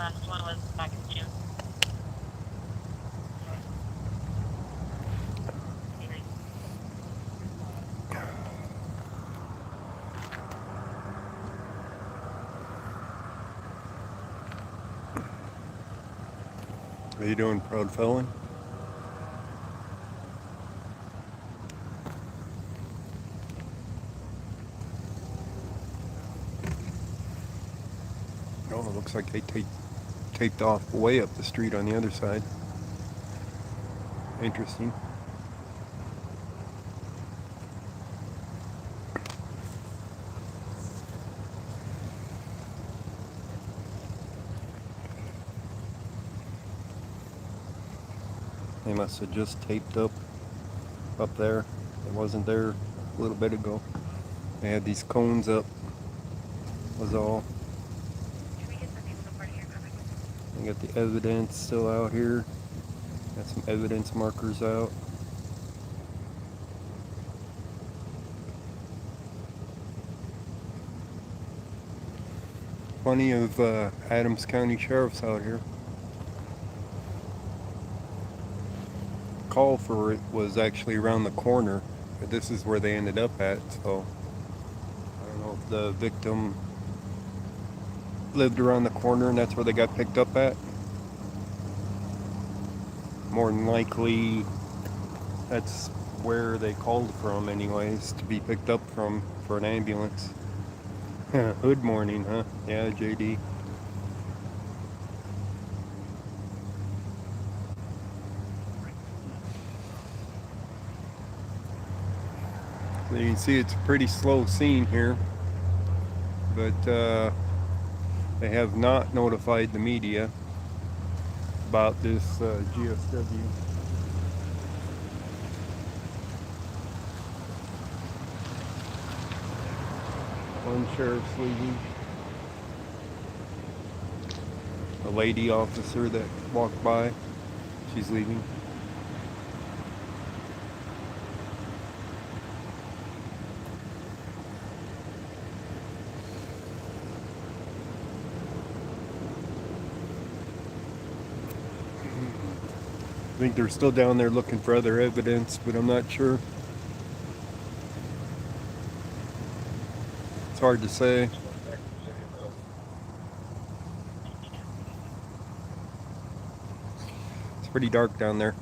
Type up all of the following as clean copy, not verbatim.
last one was back in June. How you doing, proud felon? Oh, it looks like they taped off way up the street on the other side. Interesting. They must have just taped up there. It wasn't there a little bit ago. They had these cones up, was all. They got the evidence still out here. Got some evidence markers out. Plenty of Adams County sheriffs out here. Call for it was actually around the corner, but this is where they ended up at, so I don't know if the victim lived around the corner and that's where they got picked up at. More than likely that's where they called from anyways, to be picked up from for an ambulance. Hood morning, huh? Yeah, JD. So you can see it's a pretty slow scene here, but they have not notified the media about this GSW. One sheriff's leaving. A lady officer that walked by, she's leaving. I think they're still down there looking for other evidence, but I'm not sure. It's hard to say. It's pretty dark down there.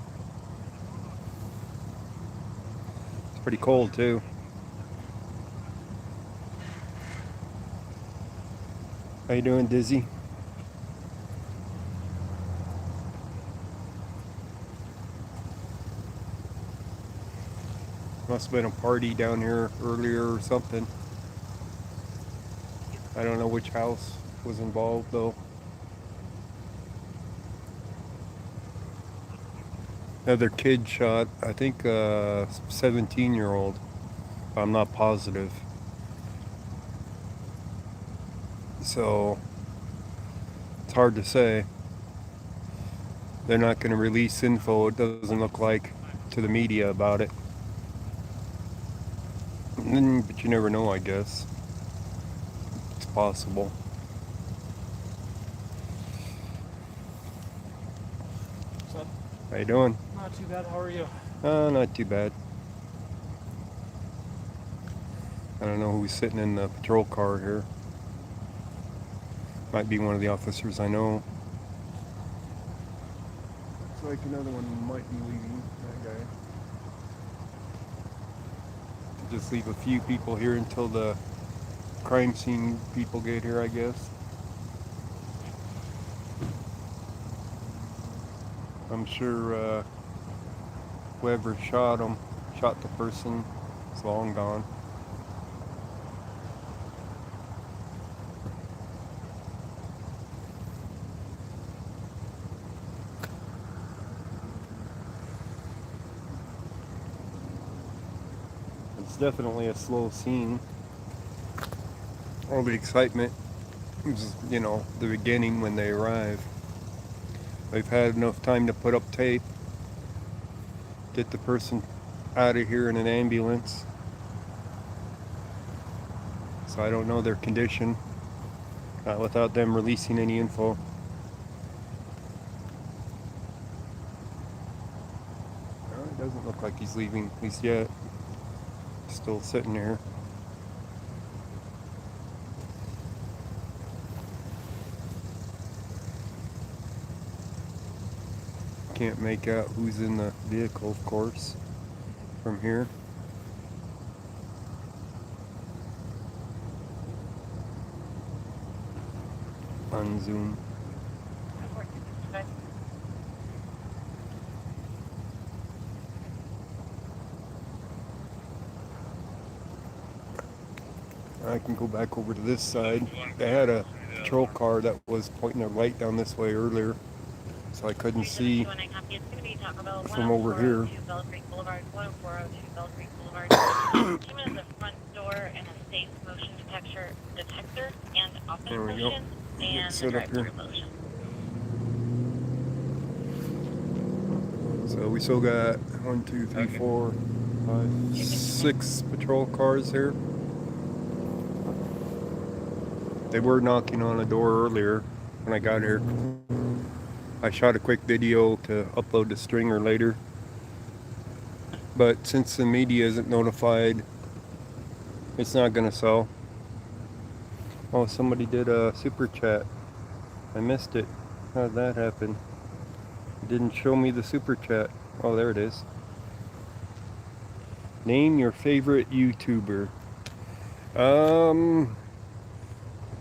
It's pretty cold too. How you doing, Dizzy? Must have been a party down here earlier or something. I don't know which house was involved though. Another kid shot, I think a 17-year-old. I'm not positive. So it's hard to say. They're not going to release info, it doesn't look like, to the media about it. But you never know, I guess. It's possible. What's up? How you doing? Not too bad. How are you? Not too bad. I don't know who's sitting in the patrol car here. Might be one of the officers I know. Looks like another one might be leaving. That guy. Just leave a few people here until the crime scene people get here, I guess. I'm sure whoever shot the person, is long gone. It's definitely a slow scene. All the excitement is, the beginning when they arrive. They've had enough time to put up tape, get the person out of here in an ambulance. So I don't know their condition, not without them releasing any info. like he's leaving, at least yet. Still sitting there. Can't make out who's in the vehicle, of course, from here. Unzoom. I can go back over to this side. They had a patrol car that was pointing their light down this way earlier, so I couldn't see from over here. 2 minutes of front door and a safe motion detector and office There we go. motion and the Sit up here. drive-through motion. So we still got 1, 2, 3, 4, 5, 6 patrol cars here. They were knocking on a door earlier when I got here. I shot a quick video to upload the stringer later. But since the media isn't notified, it's not gonna sell. Oh, somebody did a super chat. I missed it. How did that happen? It didn't show me the super chat. Oh, there it is. Name your favorite YouTuber.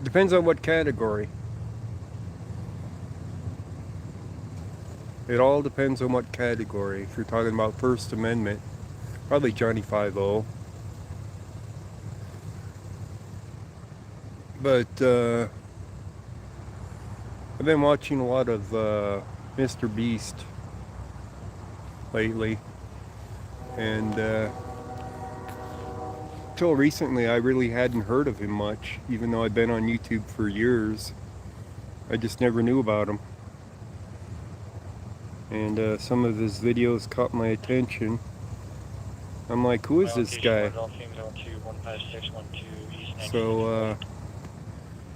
Depends on what category. It all depends on what category. If you're talking about First Amendment, probably Johnny 5-0. But I've been watching a lot of Mr. Beast lately, and till recently I really hadn't heard of him much, even though I've been on YouTube for years. I just never knew about him, and some of his videos caught my attention. I'm like, who is this guy? So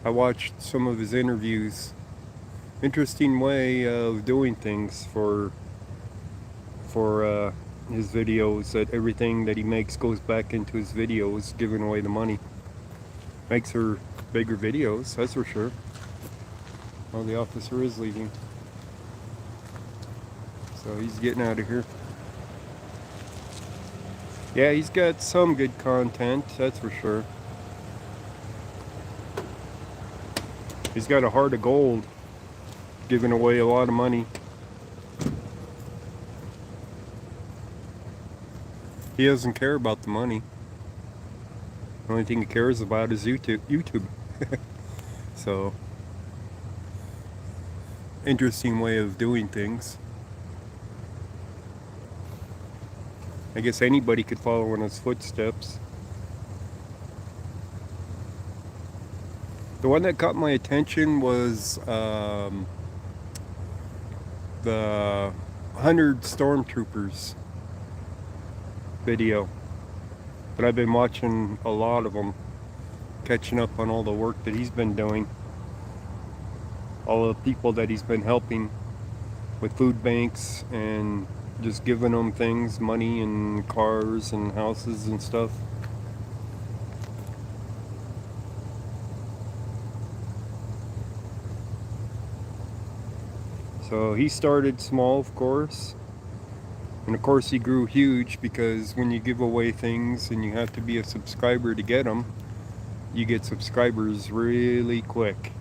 I watched some of his interviews. Interesting way of doing things for his videos, that everything that he makes goes back into his videos, giving away the money. Makes her bigger videos, that's for sure. Oh, the officer is leaving. So he's getting out of here. Yeah, he's got some good content, that's for sure. He's got a heart of gold, giving away a lot of money. He doesn't care about the money. The only thing he cares about is YouTube. So, interesting way of doing things. I guess anybody could follow in his footsteps. The one that caught my attention was the 100 Stormtroopers video. But I've been watching a lot of them, catching up on all the work that he's been doing. All the people that he's been helping with food banks and just giving them things, money and cars and houses and stuff. So he started small, of course. And of course he grew huge, because when you give away things and you have to be a subscriber to get them, you get subscribers really quick.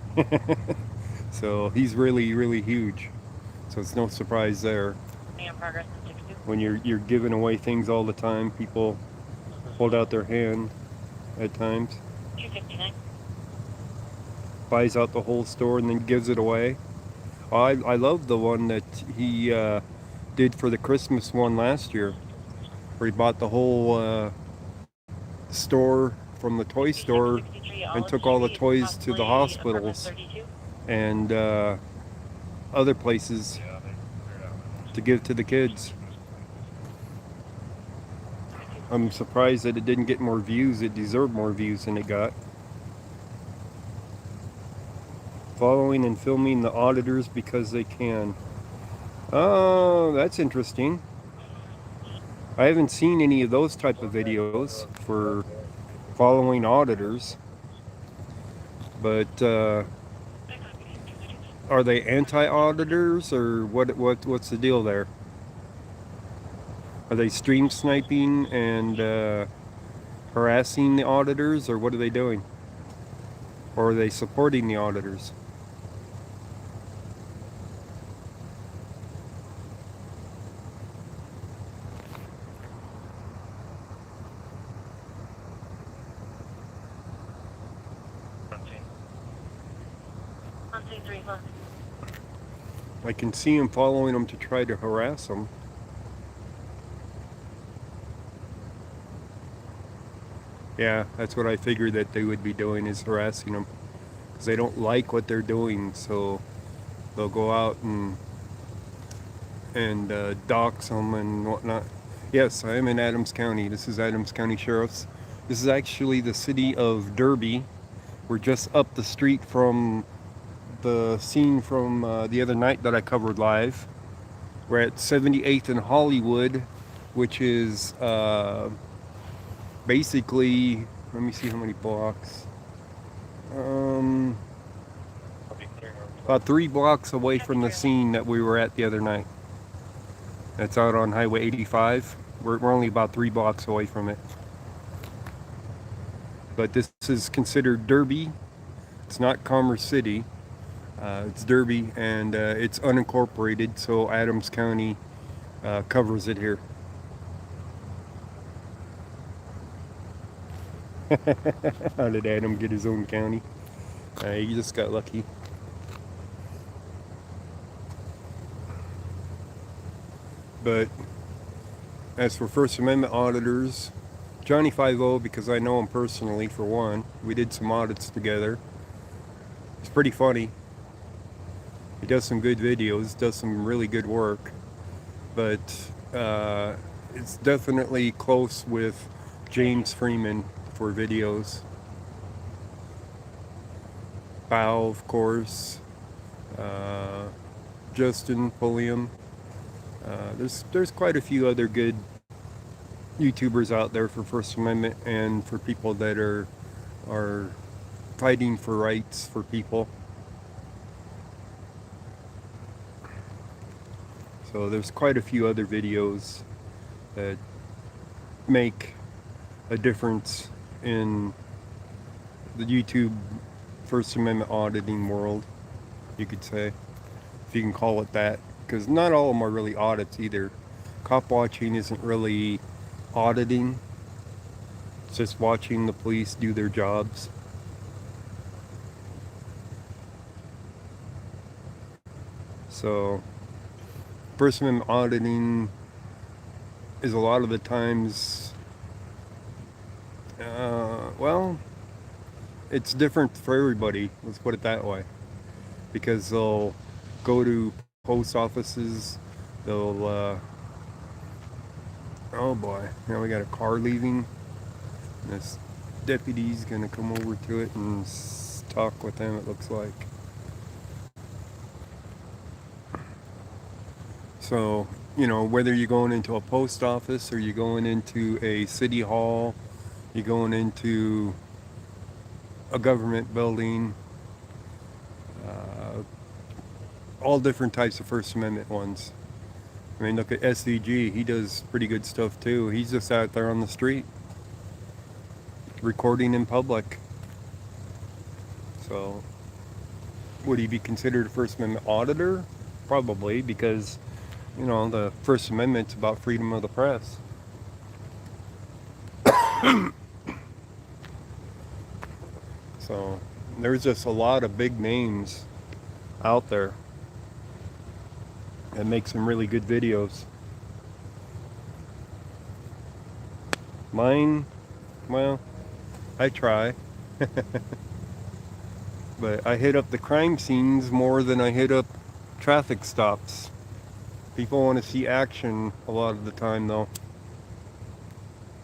So he's really, really huge. So it's no surprise there. When you're giving away things all the time, people hold out their hand at times. 259. Buys out the whole store and then gives it away. Oh, I love the one that he did for the Christmas one last year, where he bought the whole store from the toy store and took all the toys to the hospitals and other places to give to the kids. I'm surprised that it didn't get more views. It deserved more views than it got. Following and filming the auditors because they can. Oh, that's interesting. I haven't seen any of those type of videos for following auditors, but are they anti-auditors or what's the deal there? Are they stream sniping and harassing the auditors, or what are they doing? Or are they supporting the auditors? On C3, look. I can see him following them to try to harass them. Yeah, that's what I figured that they would be doing, is harassing them. Because they don't like what they're doing, so they'll go out and dox them and whatnot. Yes, I am in Adams County. This is Adams County Sheriff's. This is actually the city of Derby. We're just up the street from the scene from the other night that I covered live. We're at 78th and Hollywood, which is basically, let me see how many blocks. About 3 blocks away from the scene that we were at the other night. That's out on Highway 85. We're only about 3 blocks away from it. But this is considered Derby. It's not Commerce City. It's Derby, and it's unincorporated, so Adams County covers it here. How did Adam get his own county? He just got lucky. But as for First Amendment auditors, Johnny 5-0, because I know him personally, for one. We did some audits together. It's pretty funny. He does some good videos, does some really good work. But it's definitely close with James Freeman for videos. Bow, of course. Justin Pulliam. There's quite a few other good YouTubers out there for First Amendment and for people that are fighting for rights for people. So there's quite a few other videos that make a difference in the YouTube First Amendment auditing world, you could say, if you can call it that, because not all of them are really audits either. Cop watching isn't really auditing. It's just watching the police do their jobs. So First Amendment auditing is a lot of the times, well, it's different for everybody, let's put it that way, because they'll go to post offices, they'll oh boy, now we got a car leaving. This deputy's gonna come over to it and talk with them, it looks like. So, you know, whether you're going into a post office or you're going into a city hall, you're going into a government building, all different types of First Amendment ones. I mean, look at SVG, he does pretty good stuff too. He's just out there on the street, recording in public. So, would he be considered a First Amendment auditor? Probably, because, you know, the First Amendment's about freedom of the press. So, there's just a lot of big names out there that make some really good videos. Mine, well, I try. But I hit up the crime scenes more than I hit up traffic stops. People want to see action a lot of the time though.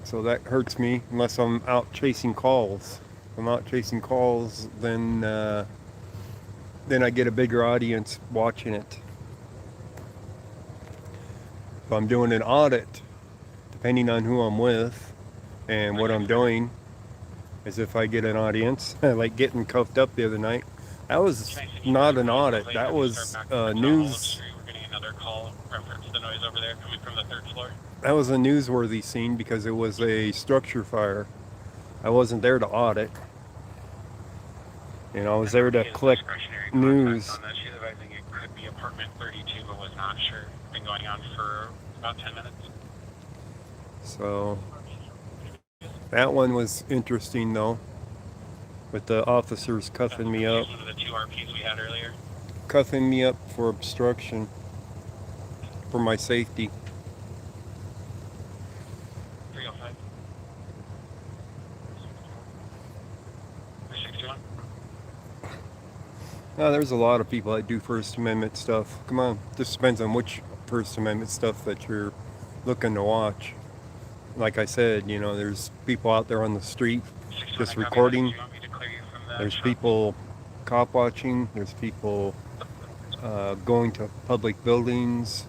So that hurts me unless I'm out chasing calls. If I'm out chasing calls, then I get a bigger audience watching it. If I'm doing an audit to depending on who I'm with and what I'm doing, as if I get an audience. Like getting cuffed up the other night. That was not an audit. That was news. We're getting another call reference to the noise over there coming from the third floor. That was a newsworthy scene because it was a structure fire. I wasn't there to audit. You know, I was there to collect news. On that. She's advising it could be apartment 32, but was not sure. Been going on for about 10 minutes. So that one was interesting though, with the officers cuffing me up. One of the two RPs we had earlier. Cuffing me up for obstruction for my safety. 305. 361. Now, there's a lot of people that do First Amendment stuff. Come on, just depends on which First Amendment stuff that you're looking to watch. Like I said, you know, there's people out there on the street just recording. There's people cop watching. There's people going to public buildings.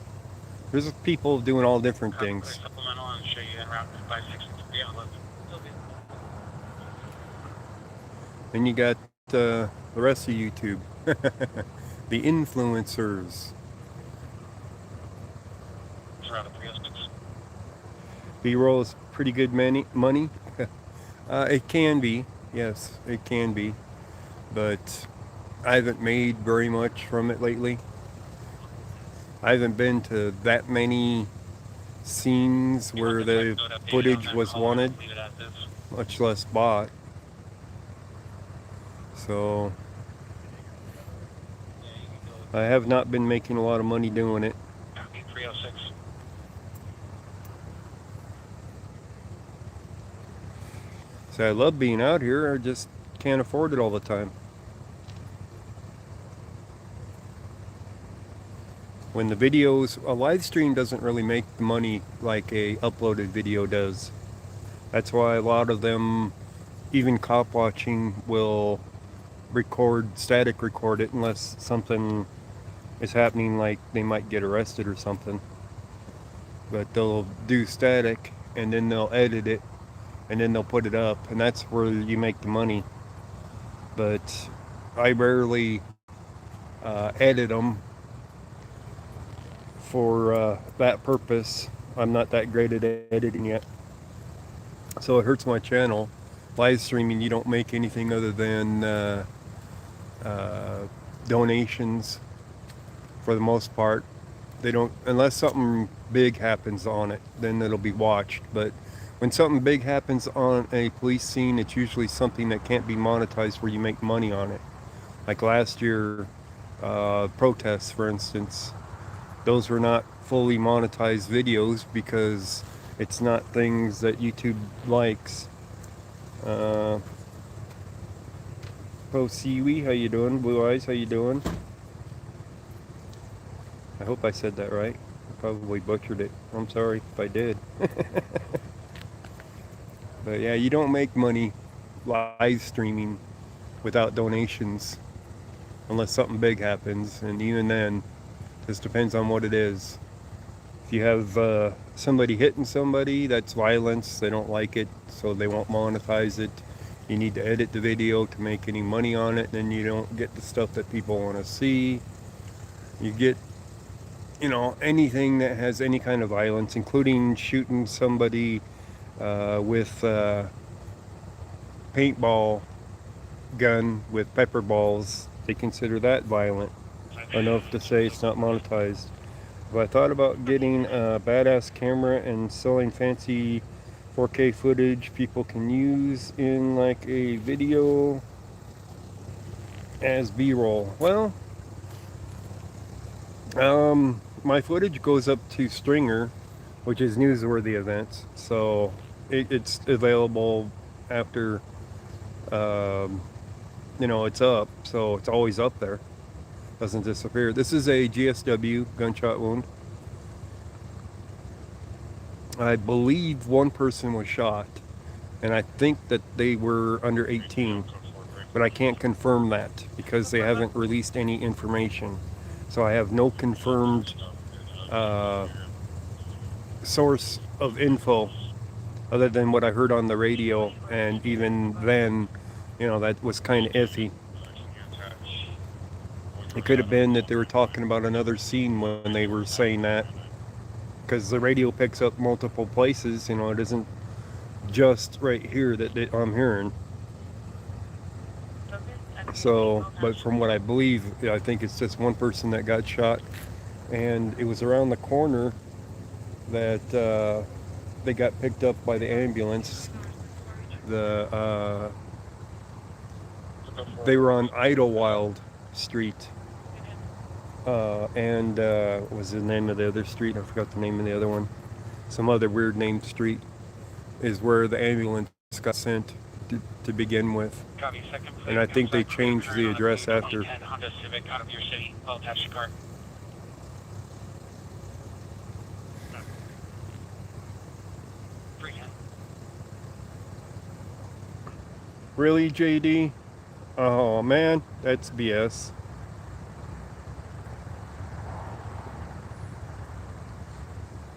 There's people doing all different things. Then you got the rest of YouTube, the influencers. B-roll is pretty good money. It can be, yes, it can be, but I haven't made very much from it lately. I haven't been to that many scenes where the footage was wanted, much less bought. So I have not been making a lot of money doing it. 306. So I love being out here, I just can't afford it all the time. When the videos, a live stream doesn't really make the money like a uploaded video does. That's why a lot of them, even cop watching, will static record it unless something is happening, like they might get arrested or something. But they'll do static and then they'll edit it and then they'll put it up, and that's where you make the money. But I rarely edit them for that purpose. I'm not that great at editing yet, so it hurts my channel. Live streaming, you don't make anything other than donations for the most part. They don't, unless something big happens on it, then it'll be watched. But when something big happens on a police scene, it's usually something that can't be monetized where you make money on it. Like last year, protests, for instance, those were not fully monetized videos because it's not things that YouTube likes. Oh, Siwi, how you doing? Blue Eyes, how you doing? I hope I said that right. I probably butchered it. I'm sorry if I did. But yeah, you don't make money live streaming without donations unless something big happens, and even then, just depends on what it is. If you have somebody hitting somebody, that's violence. They don't like it, so they won't monetize it. You need to edit the video to make any money on it, then you don't get the stuff that people want to see. You get, you know, anything that has any kind of violence, including shooting somebody with paintball gun with pepper balls. They consider that violent enough to say it's not monetized. But I thought about getting a badass camera and selling fancy 4K footage people can use in like a video as B-roll. Well, my footage goes up to Stringer, which is newsworthy events, so it's available after you know, it's up, so it's always up there, doesn't disappear. This is a GSW gunshot wound. I believe one person was shot, and I think that they were under 18, but I can't confirm that because they haven't released any information. So I have no confirmed source of info other than what I heard on the radio, and even then, that was kind of iffy. It could have been that they were talking about another scene when they were saying that, because the radio picks up multiple places. It isn't just right here that I'm hearing. So, but from what I believe, I think it's just one person that got shot, and it was around the corner that they got picked up by the ambulance. They were on Idlewild Street, and what was the name of the other street? I forgot the name of the other one. Some other weird named street is where the ambulance got sent to begin with. And I think they changed the address after. Honda Civic out of your city. I'll attach the car. Really, JD? Oh man, that's BS.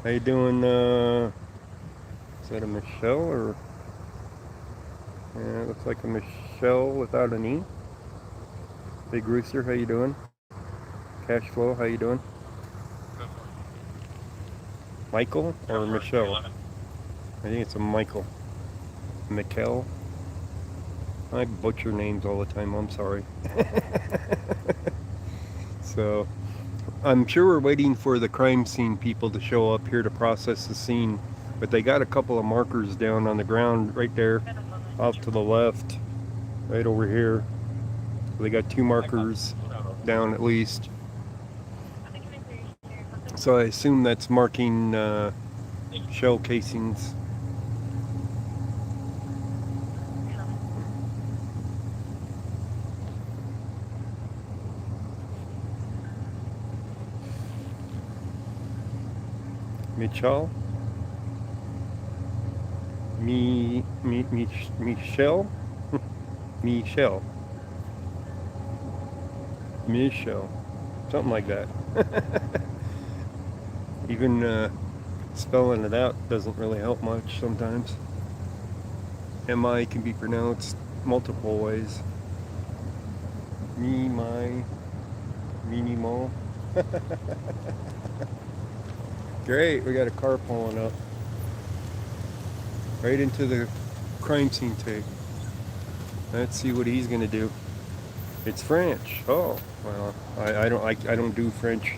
How you doing? Is that a Michelle or? Yeah, it looks like a Michelle without an E. Big Rooster, how you doing? Cash Flow, how you doing? Michael or Michelle? I think it's a Michael. Mikkel. I butcher names all the time, I'm sorry. So, I'm sure we're waiting for the crime scene people to show up here to process the scene, but they got a couple of markers down on the ground right there, off to the left, right over here. They got 2 markers down at least. So I assume that's marking shell casings. Michelle? Michelle? Michelle. Michelle. Something like that. Even spelling it out doesn't really help much sometimes. MI can be pronounced multiple ways. Me, my, minimo. Great, we got a car pulling up. Right into the crime scene tape. Let's see what he's gonna do. It's French. Oh, well, I don't do French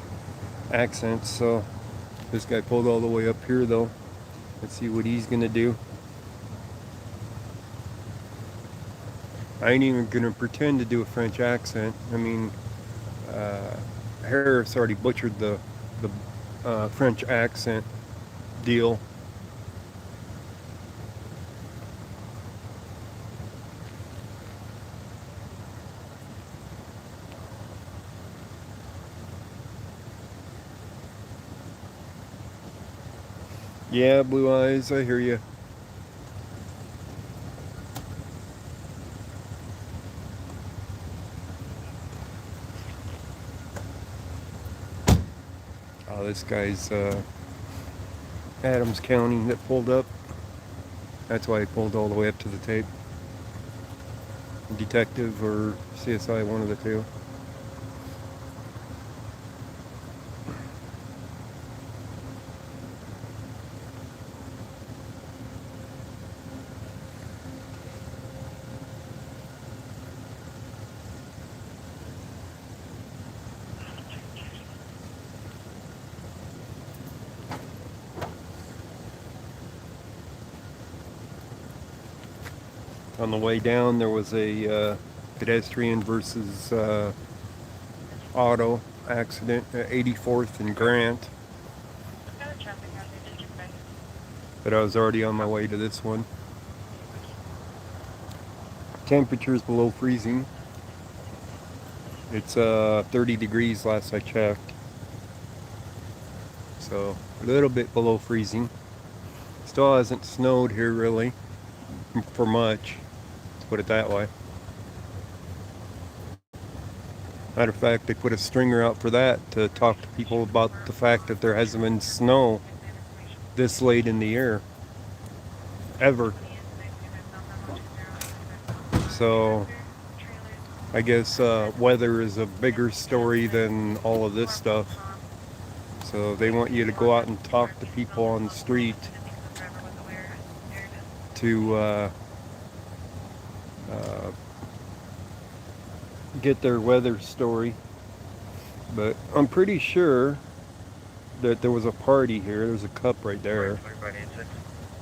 accents, so this guy pulled all the way up here though. Let's see what he's gonna do. I ain't even gonna pretend to do a French accent. I mean, Harris already butchered the French accent deal. Yeah, Blue Eyes, I hear you. Oh, this guy's Adams County that pulled up. That's why he pulled all the way up to the tape. Detective or CSI, one of the two. On the way down, there was a pedestrian versus auto accident at 84th and Grant. But I was already on my way to this one. Temperature's below freezing. It's 30 degrees last I checked. So a little bit below freezing. Still hasn't snowed here really for much. Put it that way. Matter of fact, they put a stringer out for that to talk to people about the fact that there hasn't been snow this late in the year ever. So I guess weather is a bigger story than all of this stuff. So they want you to go out and talk to people on the street to get their weather story. But I'm pretty sure that there was a party here. There's a cup right there.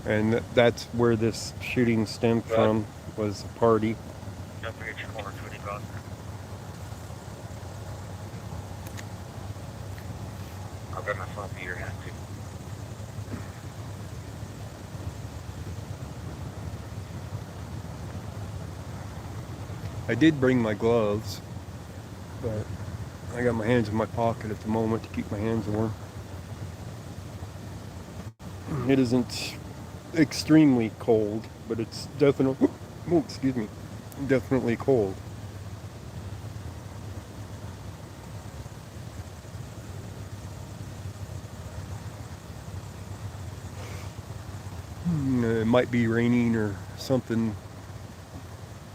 And that's where this shooting stemmed from, was a party. Don't forget your corner 20 cross. I'll grab my phone for your hand too. I did bring my gloves, but I got my hands in my pocket at the moment to keep my hands warm. It isn't extremely cold, but it's definitely, oh, excuse me, definitely cold. It might be raining or something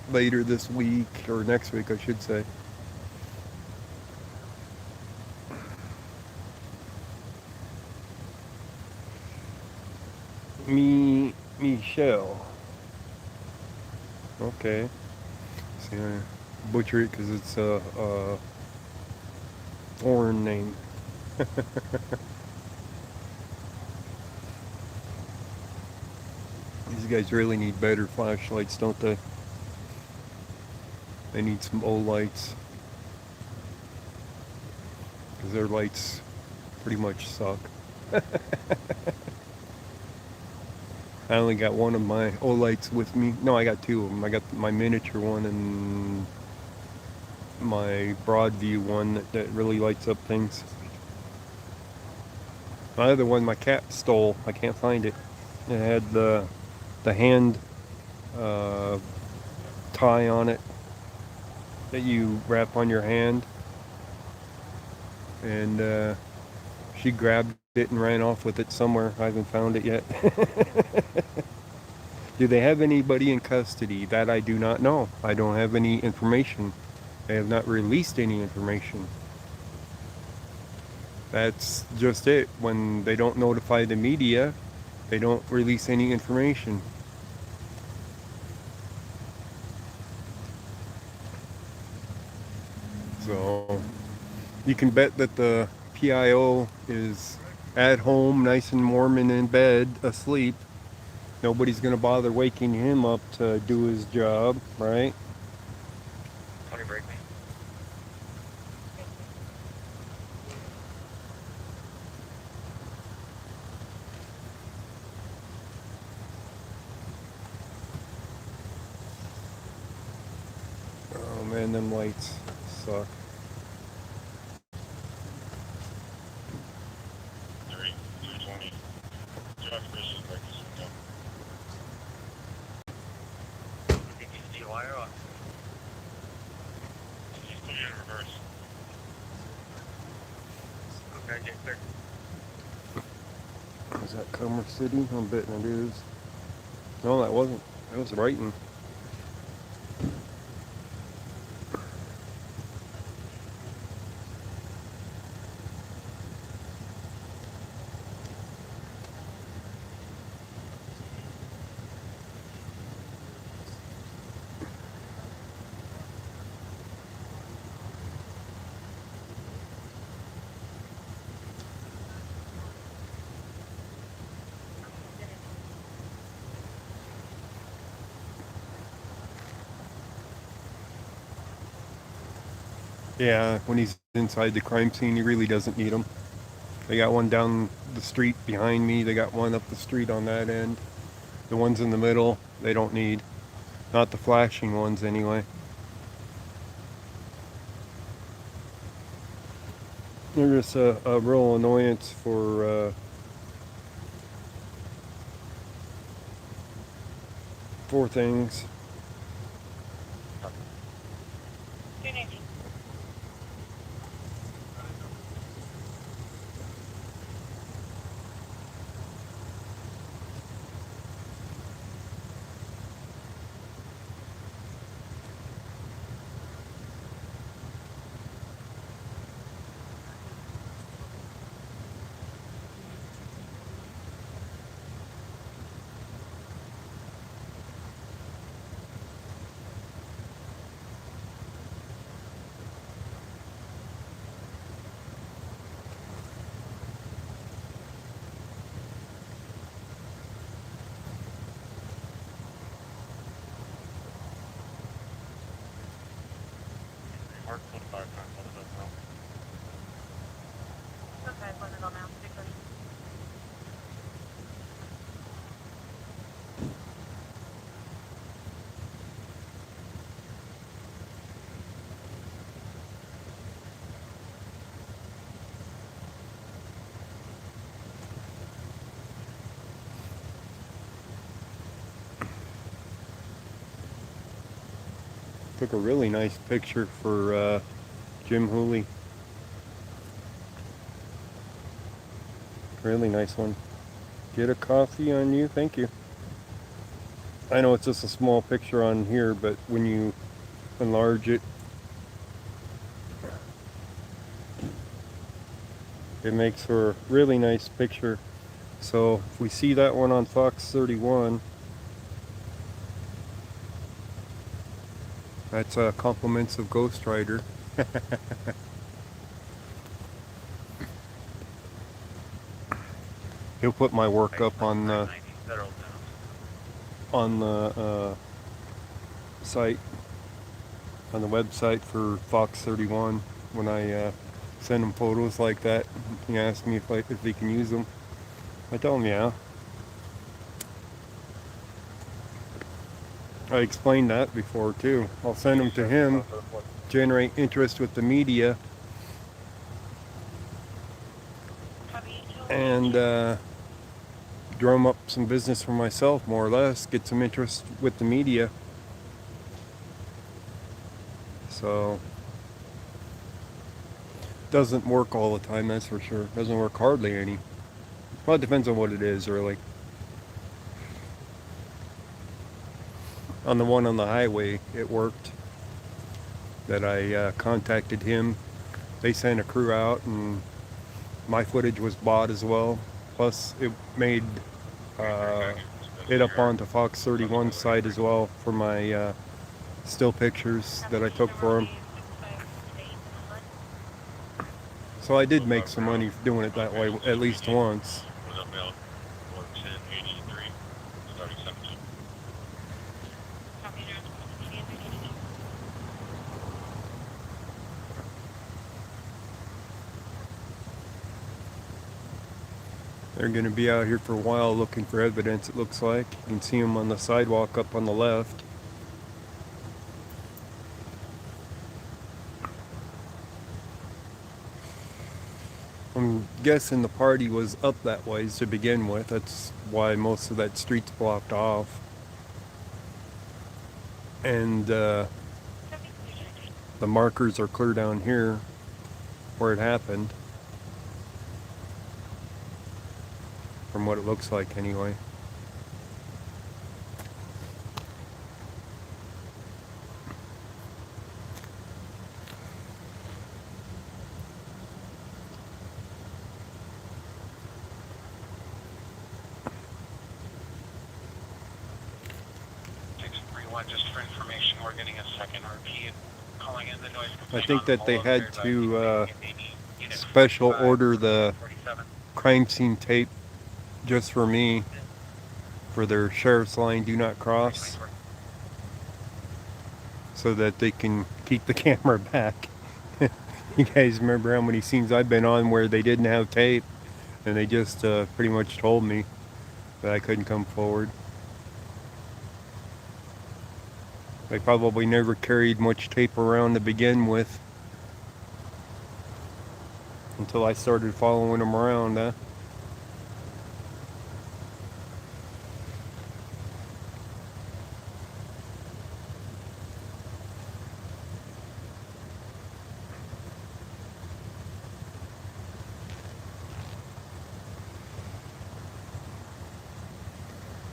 later this week, or next week I should say. Michelle. Okay. See, I butcher it because it's a foreign name. These guys really need better flashlights, don't they? They need some old lights. Because their lights pretty much suck. I only got one of my old lights with me. No, I got two of them. I got my miniature one and my broad view one that really lights up things. My other one, my cat stole. I can't find it. It had the hand tie on it that you wrap on your hand, and she grabbed it and ran off with it somewhere. I haven't found it yet. Do they have anybody in custody? That I do not know. I don't have any information. They have not released any information. That's just it. When they don't notify the media, they don't release any information. So you can bet that the PIO is at home, nice and warm and in bed, asleep. Nobody's going to bother waking him up to do his job, right? 20 break me. Oh man, them lights suck. You think you can see a wire or? Okay, get clear. Is that Commerce City? I'm betting it is. No, that wasn't. That was Brighton. Yeah, when he's inside the crime scene, he really doesn't need them. They got one down the street behind me. They got one up the street on that end. The ones in the middle, they don't need. Not the flashing ones, anyway. They're just a real annoyance for things. 219. Mark 25 times, let us know. Okay, let it on now. Speaker. Took a really nice picture for Jim Hooley. Really nice one. Get a coffee on you, thank you. I know it's just a small picture on here, but when you enlarge it, it makes for a really nice picture. So if we see that one on Fox 31, that's compliments of Ghost Rider. He'll put my work up on the site, on the website for Fox 31 when I send him photos like that. He asked me if he can use them. I tell him yeah. I explained that before too. I'll send them to him, generate interest with the media, and drum up some business for myself, more or less, get some interest with the media. So doesn't work all the time, that's for sure. Doesn't work hardly any. Well, it depends on what it is, really. On the one on the highway, it worked. That I contacted him. They sent a crew out, and my footage was bought as well. Plus, it made it up onto Fox 31 site as well for my still pictures that I took for him. So I did make some money doing it that way at least once. Was up mail 41083, starting 17. They're going to be out here for a while looking for evidence, it looks like. You can see them on the sidewalk up on the left. I'm guessing the party was up that ways to begin with. That's why most of that street's blocked off. And the markers are clear down here where it happened. From what it looks like anyway. Just for information, we're getting a second RP calling in the noise. I think that they had to special order the crime scene tape just for me for their sheriff's line do not cross so that they can keep the camera back. You guys remember how many scenes I've been on where they didn't have tape and they just pretty much told me that I couldn't come forward. They probably never carried much tape around to begin with until I started following them around, huh?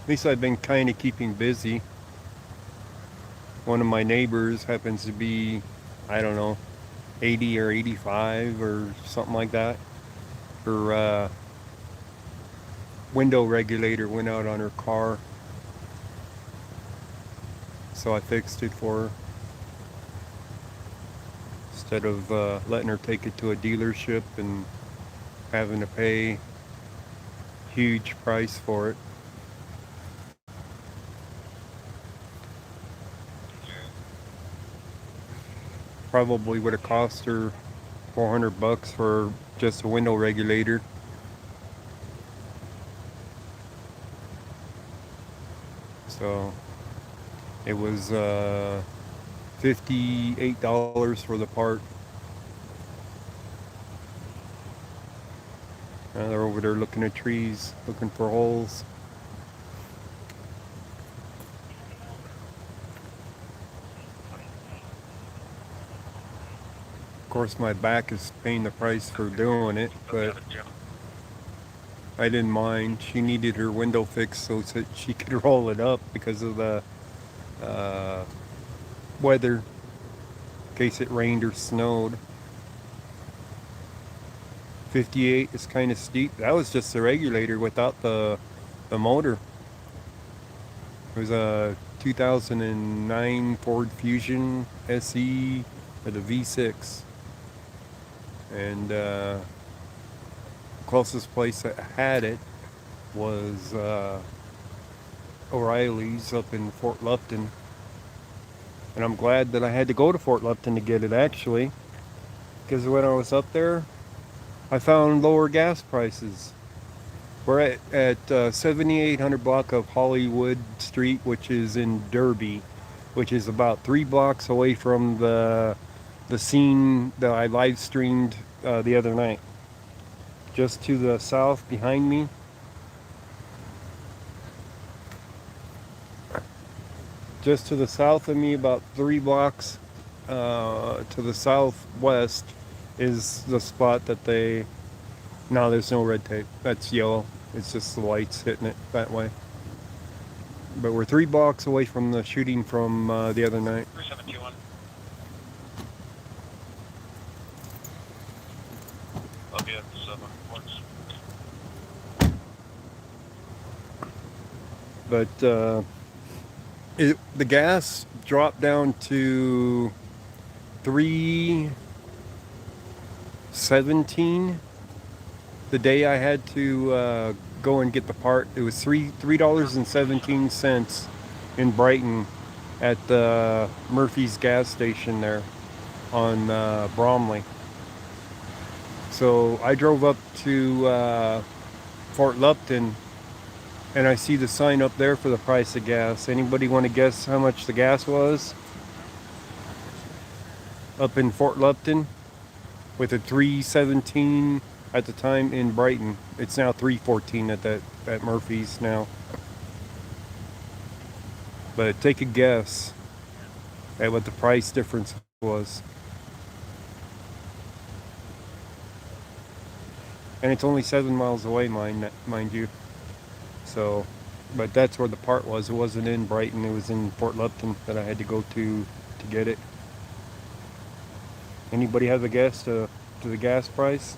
At least I've been kind of keeping busy. One of my neighbors happens to be, I don't know, 80 or 85 or something like that. Her window regulator went out on her car, so I fixed it for her instead of letting her take it to a dealership and having to pay huge price for it. probably would have cost her $400 for just a window regulator. So it was $58 for the part. They're over there looking at trees, looking for holes. Of course, my back is paying the price for doing it, but I didn't mind. She needed her window fixed so that she could roll it up because of the weather, in case it rained or snowed. 58 is kind of steep. That was just the regulator without the motor. It was a 2009 Ford Fusion SE with a V6. And closest place that had it was O'Reilly's up in Fort Lupton. And I'm glad that I had to go to Fort Lupton to get it, actually, because when I was up there, I found lower gas prices. We're at 7800 block of Hollywood Street, which is in Derby, which is about 3 blocks away from the scene that I live streamed the other night. Just to the south behind me, just to the south of me, about 3 blocks to the southwest, is the spot that they... No, there's no red tape. That's yellow. It's just the lights hitting it that way. But we're 3 blocks away from the shooting from the other night. 3721. I'll be at 7 once. But the gas dropped down to 3.17 the day I had to go and get the part. It was $3.17 in Brighton at the Murphy's gas station there on Bromley. So I drove up to Fort Lupton, and I see the sign up there for the price of gas. Anybody want to guess how much the gas was? Up in Fort Lupton with a 3.17 at the time in Brighton. It's now 3.14 at Murphy's now. But take a guess at what the price difference was. And it's only 7 miles away, mind you. So, but that's where the part was. It wasn't in Brighton. It was in Fort Lupton that I had to go to get it. Anybody have a guess to the gas price?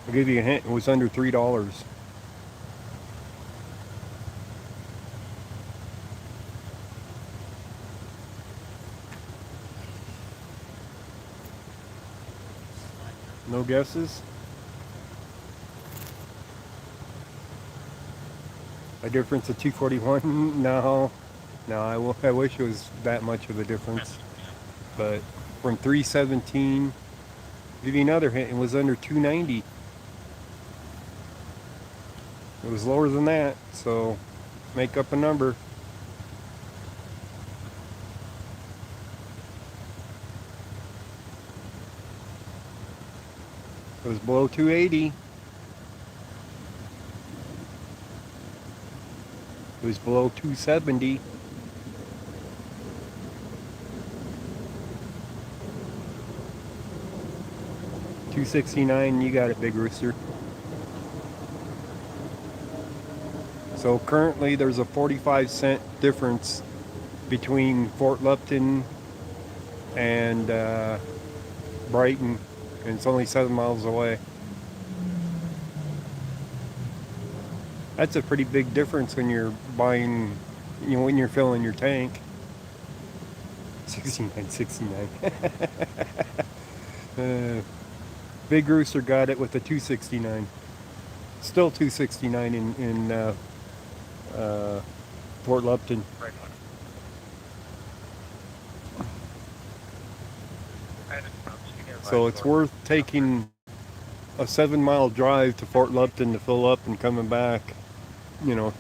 I'll give you a hint. It was under $3. No guesses? A difference of 241? No, I wish it was that much of a difference. But from 317, give you another hint, it was under 290. It was lower than that, so make up a number. It was below 280. It was below 270. $269, you got it, Big Rooster. So currently there's a 45-cent difference between Fort Lupton and Brighton, and it's only 7 miles away. That's a pretty big difference when you're buying, when you're filling your tank. 69.69. Big Rooster got it with a 269. Still 269 in Fort Lupton. Right. So it's worth taking a 7-mile drive to Fort Lupton to fill up and coming back, you know,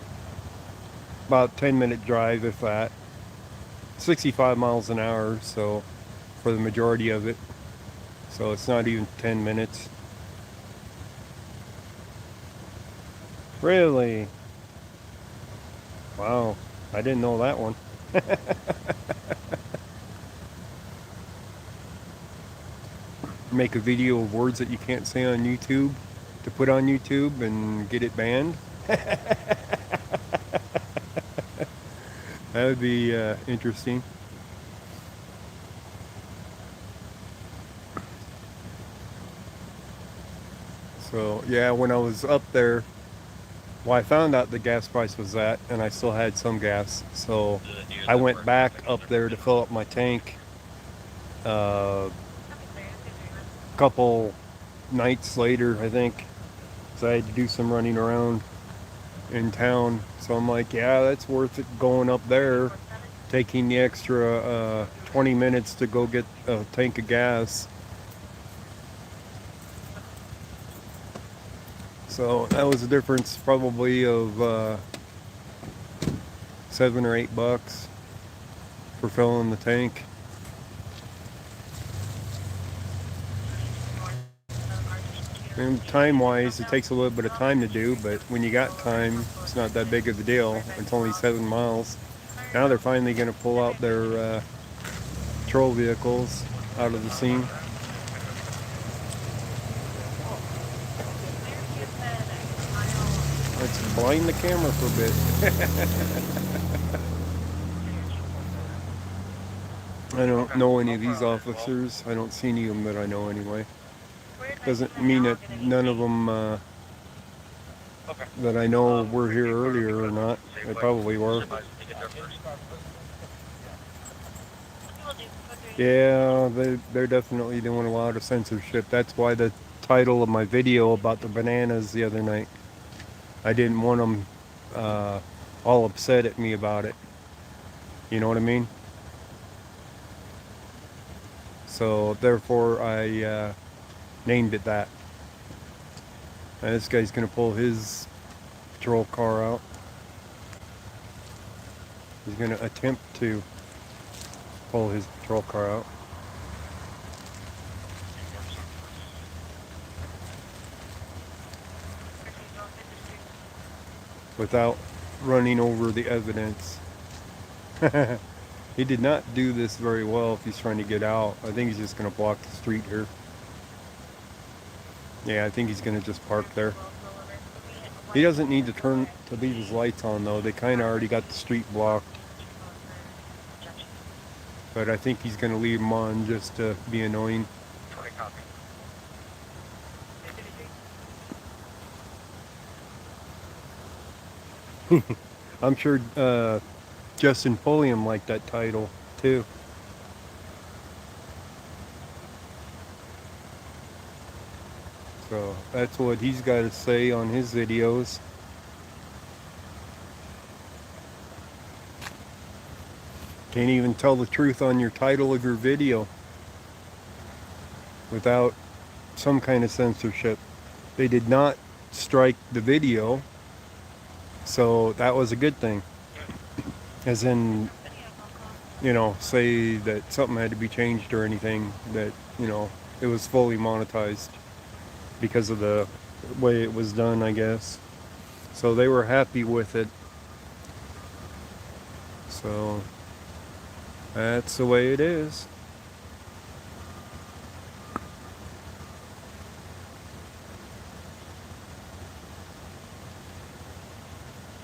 about 10-minute drive, if that. 65 miles an hour, so for the majority of it. So it's not even 10 minutes. Really? Wow, I didn't know that one. Make a video of words that you can't say on YouTube to put on YouTube and get it banned. That would be interesting. So yeah, when I was up there, well, I found out the gas price was that, and I still had some gas. So I went back up there to fill up my tank. Couple nights later, I think, so I had to do some running around in town. So I'm like, yeah, that's worth it going up there, taking the extra 20 minutes to go get a tank of gas. So that was a difference probably of $7 or $8 for filling the tank. And time-wise, it takes a little bit of time to do, but when you got time, it's not that big of a deal. It's only 7 miles. Now they're finally going to pull out their patrol vehicles out of the scene. Let's blind the camera for a bit. I don't know any of these officers. I don't see any of them that I know anyway. Doesn't mean that none of them that I know were here earlier or not. They probably were. Yeah, they're definitely doing a lot of censorship. That's why the title of my video about the bananas the other night. I didn't want them all upset at me about it. You know what I mean? So therefore I named it that. Now this guy's gonna pull his patrol car out. He's gonna attempt to pull his patrol car out. Without running over the evidence. He did not do this very well if he's trying to get out. I think he's just gonna block the street here. Yeah, I think he's gonna just park there. He doesn't need to leave his lights on though. They kind of already got the street blocked. But I think he's gonna leave them on just to be annoying. I'm sure Justin Pulliam liked that title too. So that's what he's got to say on his videos. Can't even tell the truth on your title of your video without some kind of censorship. They did not strike the video, so that was a good thing. As in, you know, say that something had to be changed or anything, that, you know, it was fully monetized because of the way it was done, I guess. So they were happy with it. So that's the way it is.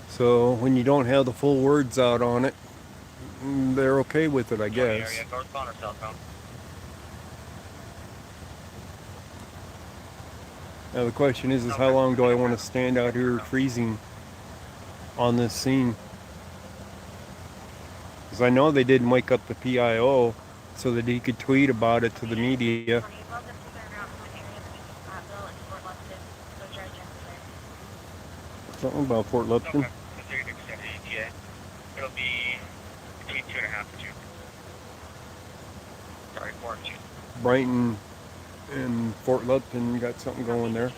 So when you don't have the full words out on it, they're okay with it, I guess. Northbound or southbound? Now the question is how long do I want to stand out here freezing on this scene? Because I know they didn't wake up the PIO so that he could tweet about it to the media. Something about Fort Lupton. Okay. So you're going to extend the ETA. It'll be between 2.5 and 2. Sorry, 4 and 2. Brighton And Fort Lupton got something going there.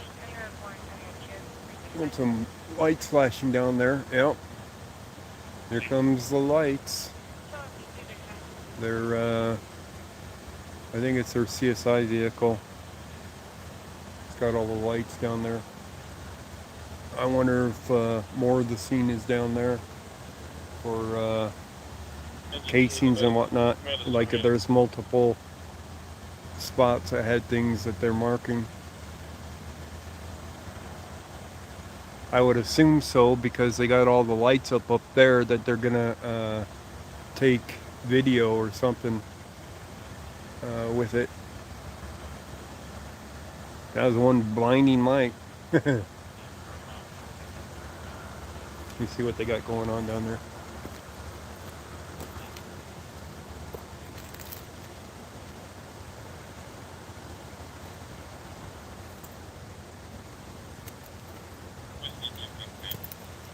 And some lights flashing down there. Yep. Here comes the lights. They're, I think it's their CSI vehicle. It's got all the lights down there. I wonder if more of the scene is down there for casings and whatnot. Like if there's multiple spots that had things that they're marking. I would assume so because they got all the lights up there that they're gonna take video or something with it. That was one blinding light. You see what they got going on down there.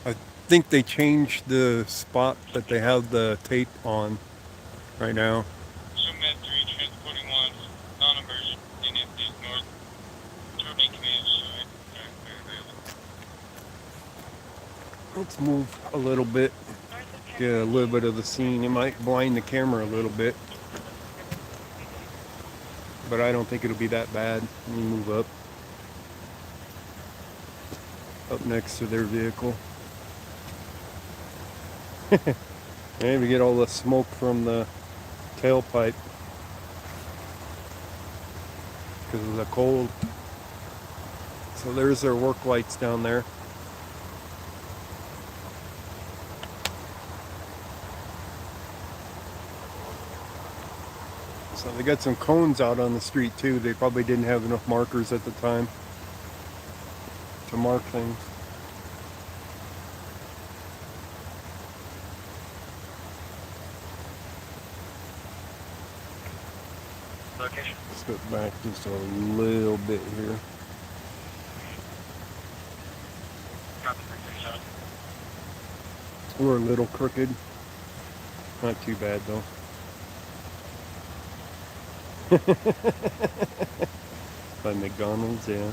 I think they changed the spot that they have the tape on right now. So Med 3 transporting one non-emergent is north. Turning command side. Let's move a little bit. Get a little bit of the scene. It might blind the camera a little bit. But I don't think it'll be that bad. Let me move up. Up next to their vehicle. Maybe get all the smoke from the tailpipe because of the cold. So there's their work lights down there. So they got some cones out on the street too. They probably didn't have enough markers at the time to mark things. Location. Step back just a little bit here. Copy 337. We're a little crooked. Not too bad though. By McDonald's, yeah.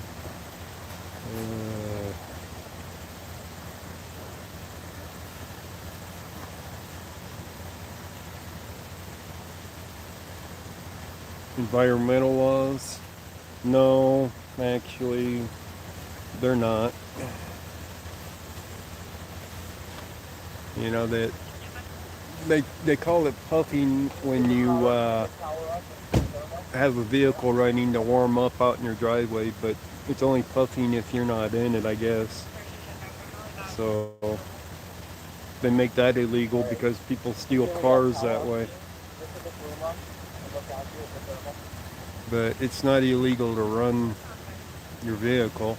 Environmental laws? No, actually, they're not. You know that they call it puffing when you have a vehicle running to warm up out in your driveway, but it's only puffing if you're not in it, I guess. So they make that illegal because people steal cars that way. But it's not illegal to run your vehicle.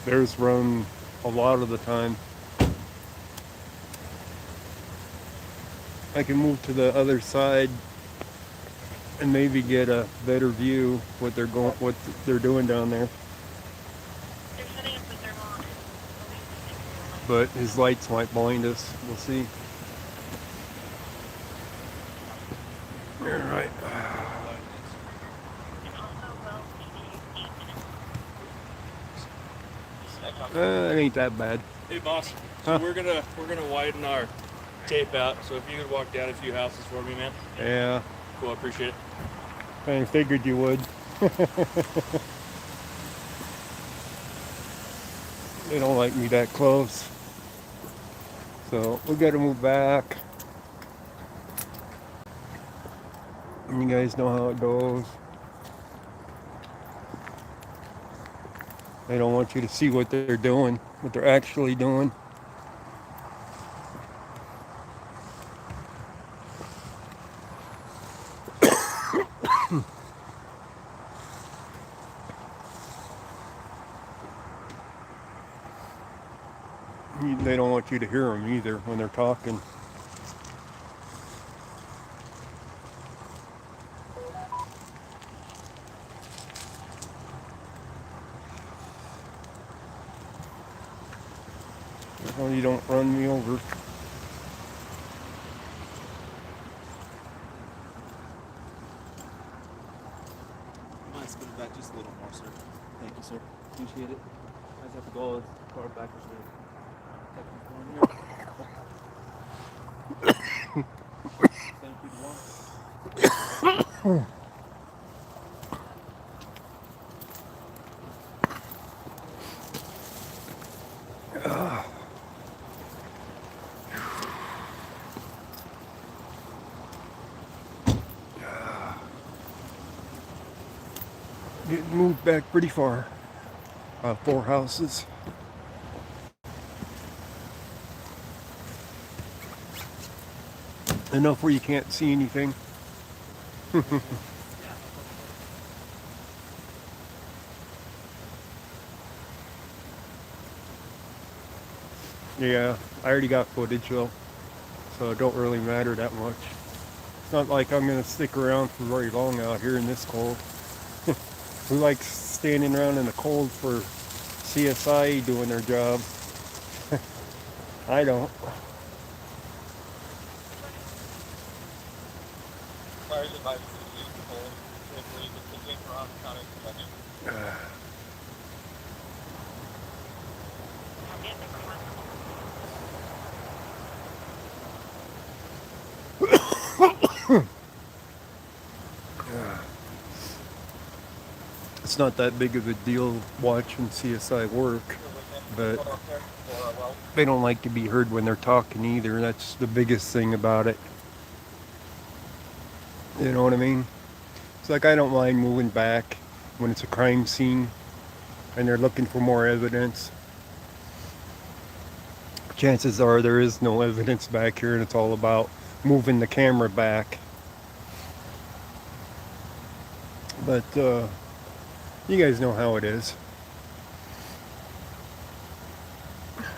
Theirs run a lot of the time. I can move to the other side and maybe get a better view what they're doing down there. They're setting up the thermal. But his lights might blind us. We'll see. All right. It ain't that bad. Hey boss, Huh? so we're gonna widen our tape out. So if you could walk down a few houses for me, man. Yeah, Cool, I appreciate it. I figured you would. They don't like me that close. So we gotta move back. You guys know how it goes. They don't want you to see what they're doing, what they're actually doing. They don't want you to hear them either when they're talking. Oh, you don't run me over. Oh, as far back as the technical one here. Same if you want. Getting moved back pretty far. 4 houses. Enough where you can't see anything. Yeah, I already got footage though, so it don't really matter that much. It's not like I'm gonna stick around for very long out here in this cold. Who likes standing around in the cold for CSI doing their job? I don't. Fires advice to use the pole if we continue from county protection. Copy it, everyone. It's not that big of a deal watching CSI work, but they don't like to be heard when they're talking either. That's the biggest thing about it. You know what I mean? It's like I don't mind moving back when it's a crime scene and they're looking for more evidence. Chances are there is no evidence back here and it's all about moving the camera back. But you guys know how it is.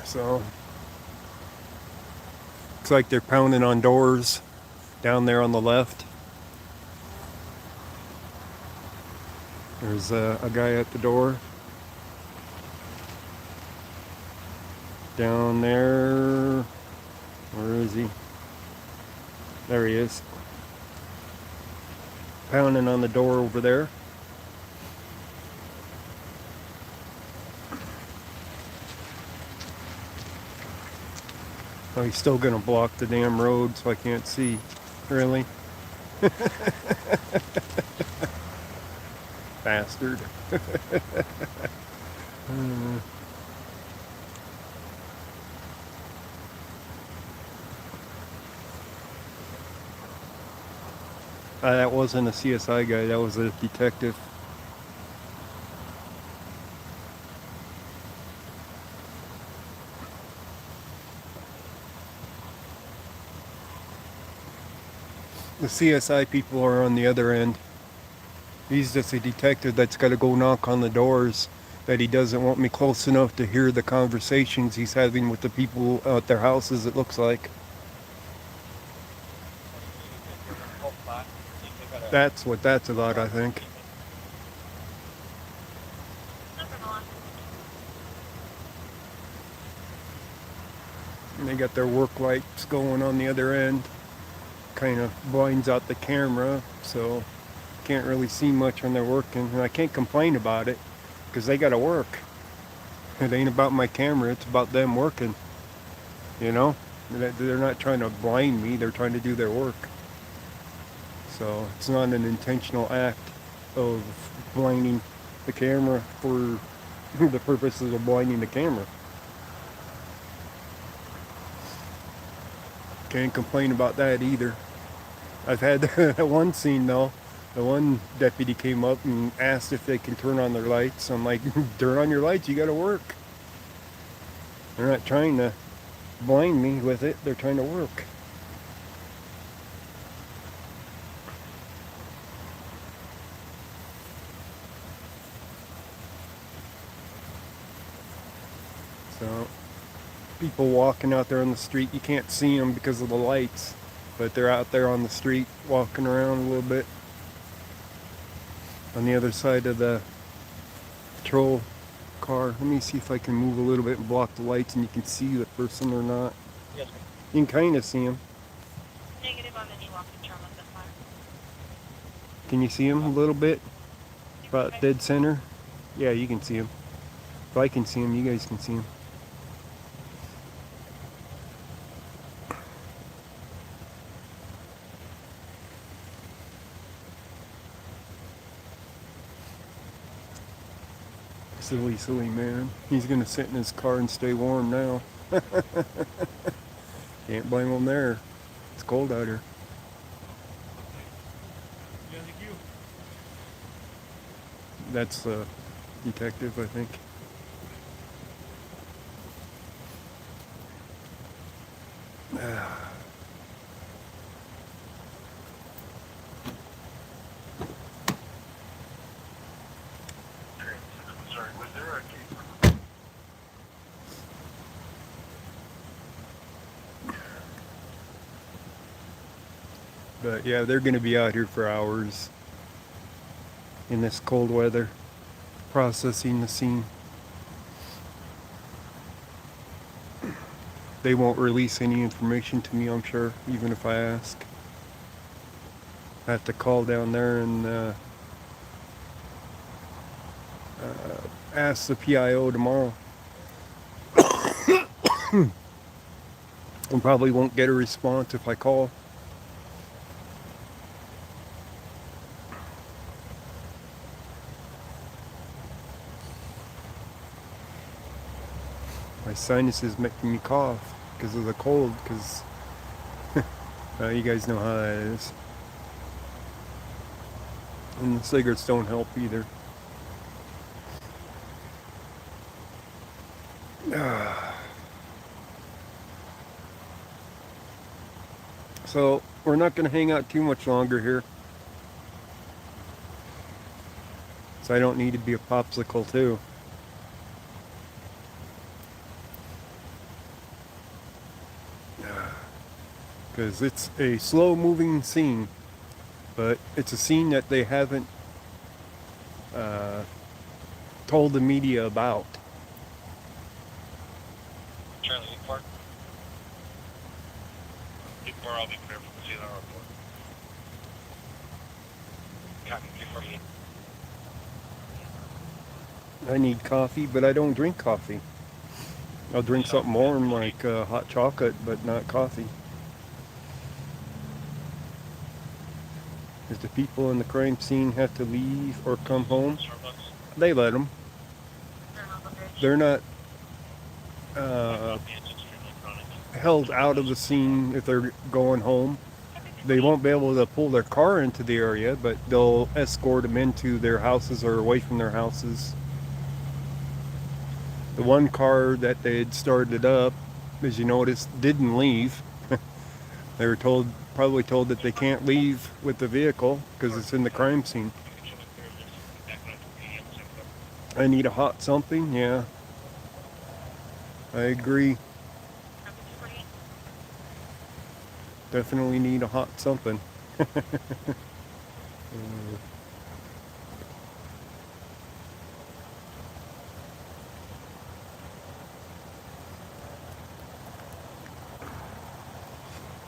So looks like they're pounding on doors down there on the left. There's a guy at the door. Down there, where is he? There he is. Pounding on the door over there. Oh, he's still gonna block the damn road so I can't see. Really? Bastard. That wasn't a CSI guy, that was a detective. The CSI people are on the other end. He's just a detective that's got to go knock on the doors that he doesn't want me close enough to hear the conversations he's having with the people at their houses, it looks like. That's what that's about, I think. And they got their work lights going on the other end. Kind of blinds out the camera, so can't really see much when they're working. And I can't complain about it because they got to work. It ain't about my camera, it's about them working. You know? They're not trying to blind me, they're trying to do their work. So it's not an intentional act of blinding the camera for the purposes of blinding the camera. Can't complain about that either. I've had that one scene though. The one deputy came up and asked if they can turn on their lights. I'm like, turn on your lights, you gotta work. They're not trying to blind me with it, they're trying to work. So, people walking out there on the street, you can't see them because of the lights, but they're out there on the street walking around a little bit. On the other side of the patrol car. Let me see if I can move a little bit and block the lights and you can see the person or not. Yes, ma'am. You can kind of see him. Negative on any walking term with this one. Can you see him a little bit? About dead center? Yeah, you can see him. If I can see him, you guys can see him. Silly man. He's gonna sit in his car and stay warm now. Can't blame him there. It's cold out here. Yeah, thank you. That's the detective, I think. Sorry, was there a case? But yeah, they're gonna be out here for hours in this cold weather, processing the scene. They won't release any information to me, I'm sure, even if I ask. I have to call down there and ask the PIO tomorrow. And probably won't get a response if I call. My sinus is making me cough because of the cold, because you guys know how that is. And the cigarettes don't help either. So we're not going to hang out too much longer here. So I don't need to be a popsicle too. Because it's a slow moving scene, but it's a scene that they haven't told the media about. Charlie, 8-4. 8-4, I'll be clear for the Zeno report. Copy, 348. I need coffee, but I don't drink coffee. I'll drink something warm like hot chocolate, but not coffee. If the people in the crime scene have to leave or come home, Starbucks. they let them. They're not The engine's extremely chronic. held out of the scene if they're going home. They won't be able to pull their car into the area, but they'll escort them into their houses or away from their houses. The one car that they had started up, as you noticed, didn't leave. They were probably told that they can't leave with the vehicle because it's in the crime scene. I need a hot something, yeah. I agree. Definitely need a hot something.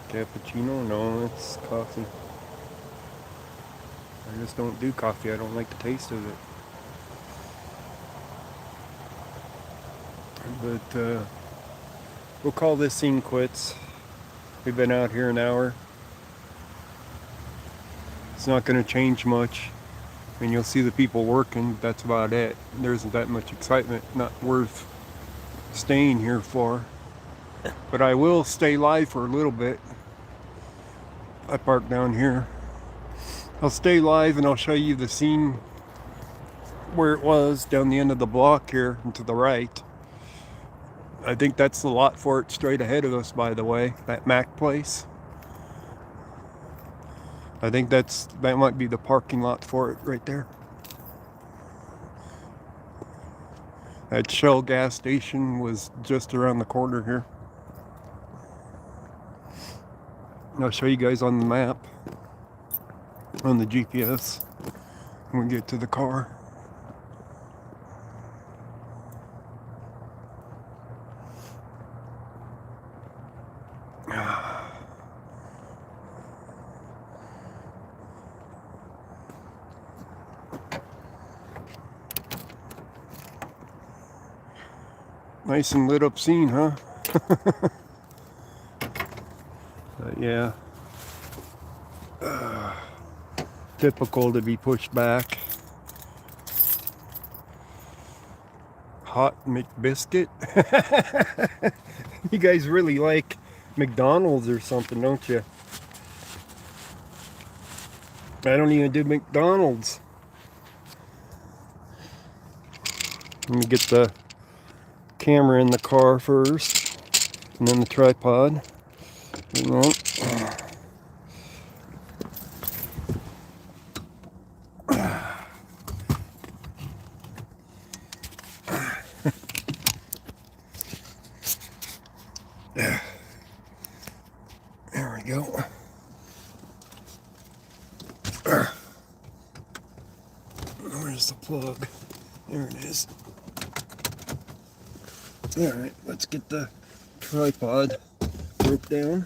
Cappuccino? No, it's coffee. I just don't do coffee. I don't like the taste of it. But we'll call this scene quits. We've been out here an hour. It's not going to change much. I mean, you'll see the people working. That's about it. There isn't that much excitement. Not worth staying here for. But I will stay live for a little bit. I parked down here. I'll stay live and I'll show you the scene where it was down the end of the block here and to the right. I think that's the lot for it straight ahead of us, by the way, that Mac place. I think that might be the parking lot for it right there. That Shell gas station was just around the corner here. I'll show you guys on the map, on the GPS, when we get to the car. Nice and lit up scene, huh? But yeah. Typical to be pushed back. Hot McBiscuit. You guys really like McDonald's or something, don't you? I don't even do McDonald's. Let me get the camera in the car first, and then the tripod. Hang on. There we go. Where's the plug? There it is. Alright, let's get the tripod broke down.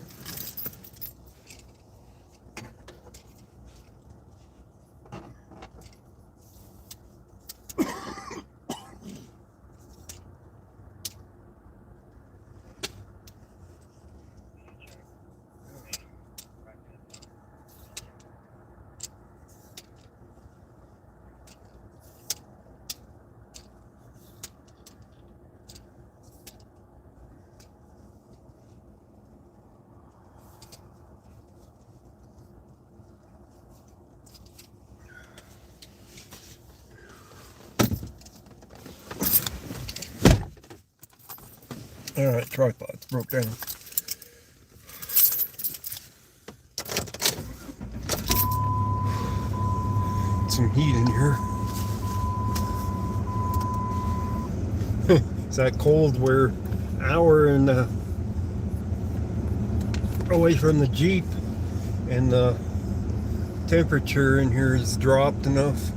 Alright, tripod's broke down. Some heat in here. It's that cold. We're an hour away from the Jeep, and the temperature in here has dropped enough.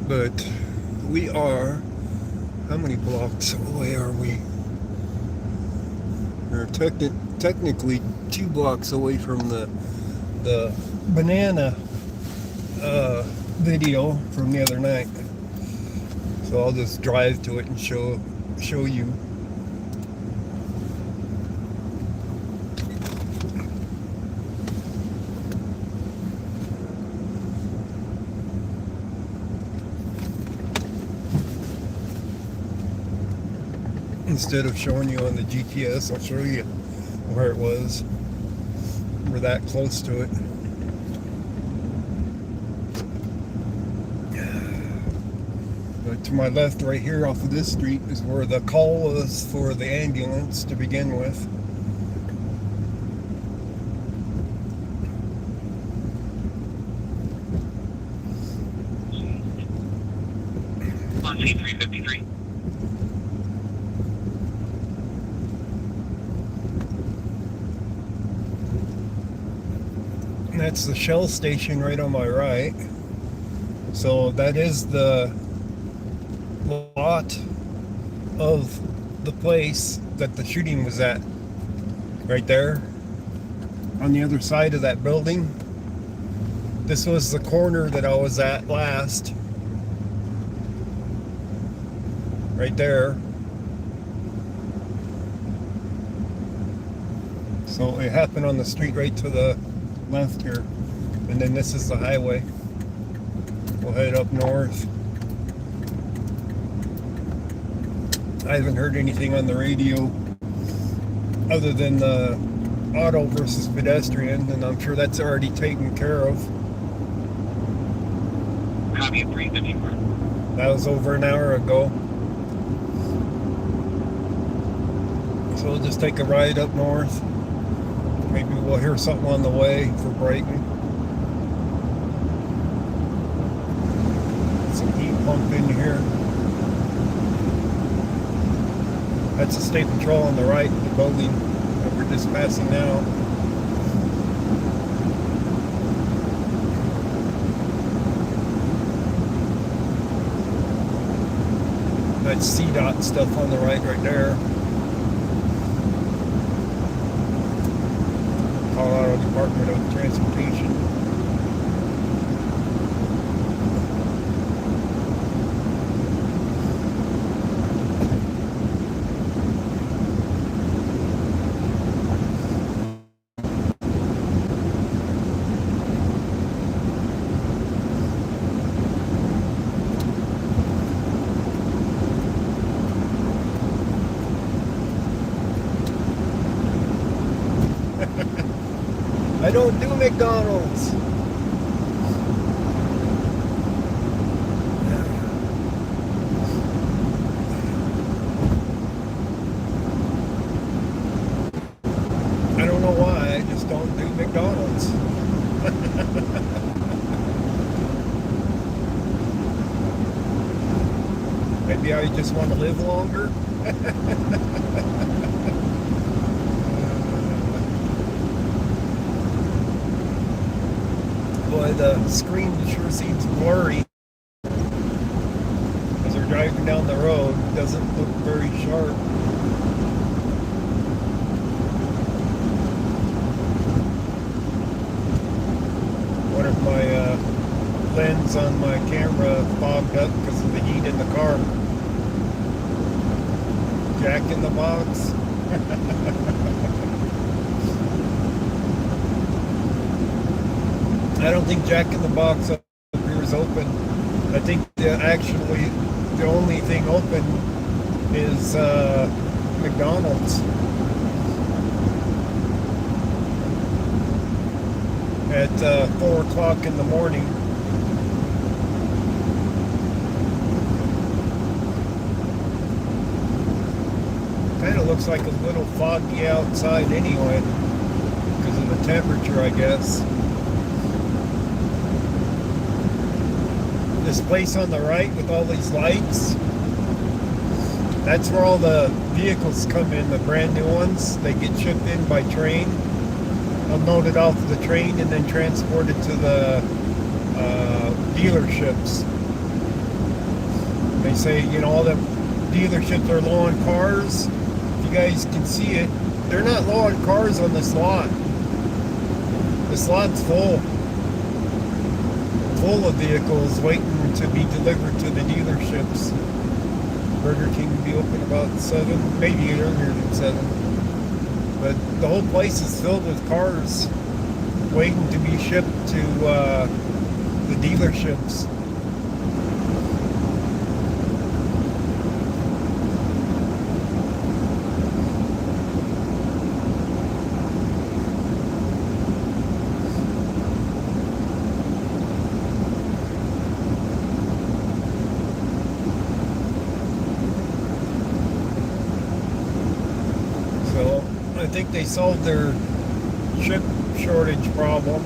But we are, how many blocks away are we? We're technically 2 blocks away from the banana video from the other night. So I'll just drive to it and show you. Instead of showing you on the GPS, I'll show you where it was. We're that close to it. But to my left, right here off of this street, is where the call was for the ambulance to begin with. On C353. That's the Shell station right on my right. So that is the lot of the place that the shooting was at. Right there. On the other side of that building. This was the corner that I was at last. Right there. So it happened on the street right to the left here, and then this is the highway. We'll head up north. I haven't heard anything on the radio other than the auto versus pedestrian, and I'm sure that's already taken care of. Copy at 354. That was over an hour ago. So we'll just take a ride up north. Maybe we'll hear something on the way for Brighton. Some heat pump in here. That's the state patrol on the right, the building that we're just passing now. That's CDOT stuff on the right there. Colorado Department of Transportation. I don't do McDonald's. I don't know why, I just don't do McDonald's. Maybe I just want to live longer. Boy, the screen sure seems blurry as we're driving down the road. It doesn't look very sharp. What if my lens on my camera fogged up because of the heat in the car? Jack in the box. I don't think Jack in the Box up here is open. I think actually the only thing open is McDonald's at 4 o'clock in the morning. Kind of looks like a little foggy outside anyway because of the temperature, I guess. This place on the right with all these lights, that's where all the vehicles come in, the brand new ones. They get shipped in by train, unloaded off the train, and then transported to the dealerships. They say, you know, all the dealerships are low on cars. If you guys can see it, they're not low on cars on this lot. This lot's full of vehicles waiting to be delivered to the dealerships. Burger King will be open about 7, maybe earlier than 7. But the whole place is filled with cars waiting to be shipped to the dealerships. I think they solved their chip shortage problem.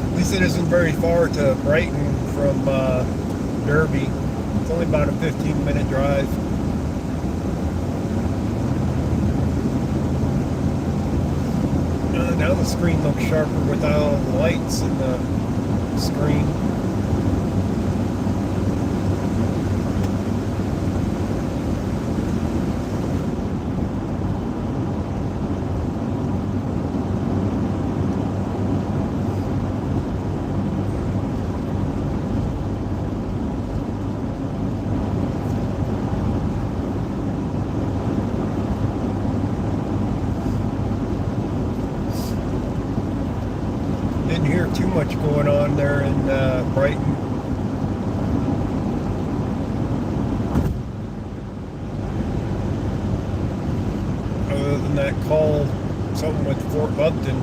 At least it isn't very far to Brighton from Derby. It's only about a 15-minute drive. Now the screen looks sharper without all the lights in the screen. Didn't hear too much going on there in Brighton. Other than that call, something with Fort Lupton.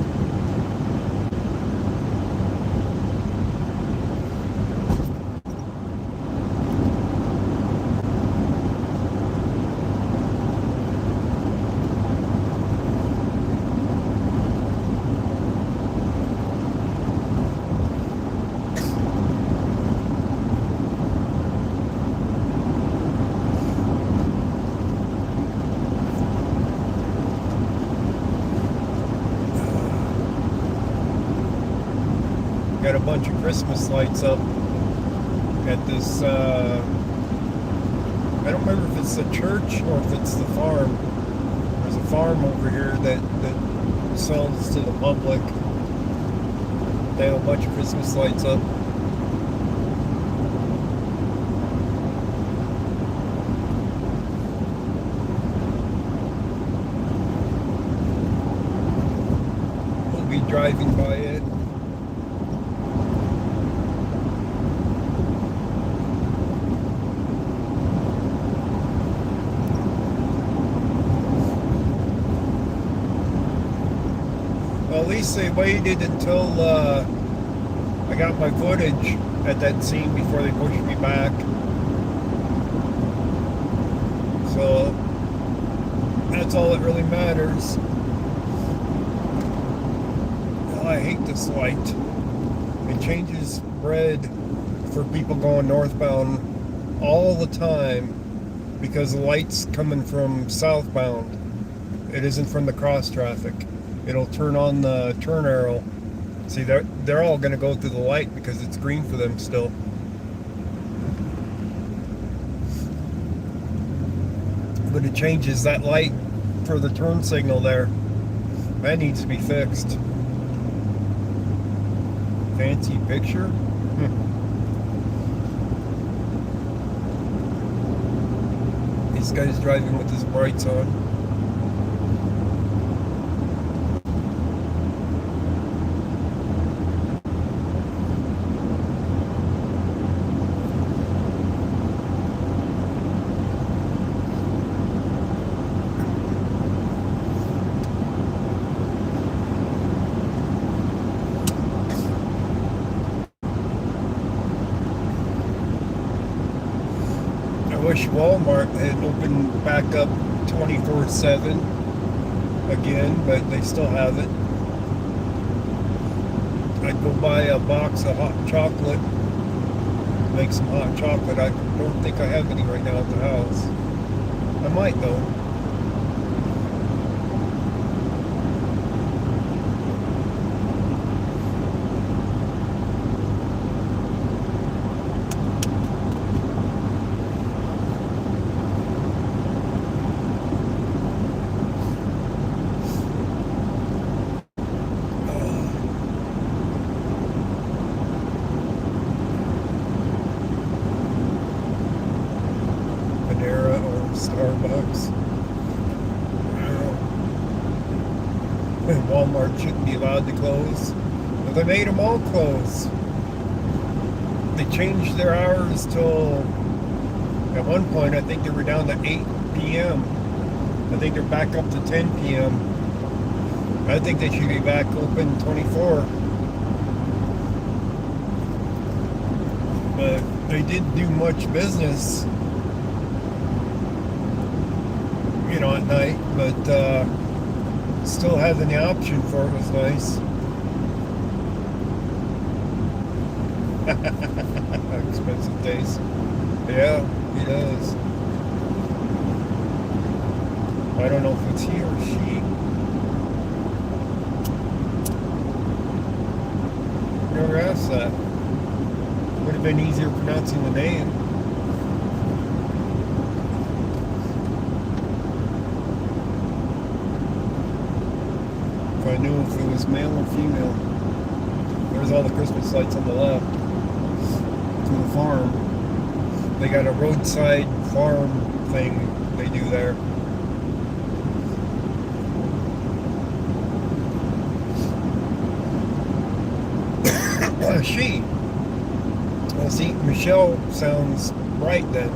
got a bunch of Christmas lights up at this, I don't remember if it's the church or if it's the farm. There's a farm over here that sells to the public. They have a bunch of Christmas lights up. We'll be driving by it. Well, at least they waited until I got my footage at that scene before they pushed me back. So that's all that really matters. Well, I hate this light. It changes red for people going northbound all the time because the light's coming from southbound. It isn't from the cross traffic. It'll turn on the turn arrow. See, they're all going to go through the light because it's green for them still. But it changes that light for the turn signal there. That needs to be fixed. Fancy picture? This guy's driving with his brights on. I wish Walmart had opened back up 24/7 again, but they still have it. I'd go buy a box of hot chocolate, make some hot chocolate. I don't think I have any right now at the house. I might though. Starbucks. Walmart shouldn't be allowed to close, but they made them all close. They changed their hours till, at one point, I think they were down to 8 p.m. I think they're back up to 10 p.m. I think they should be back open 24. But they didn't do much business, at night, but still having the option for it was nice. Expensive days. Yeah, he does. I don't know if it's he or she. Never asked that. Would have been easier pronouncing the name. If I knew if it was male or female. There's all the Christmas lights on the left to the farm. They got a roadside farm thing they do there. She. Well, see, Michelle sounds right then.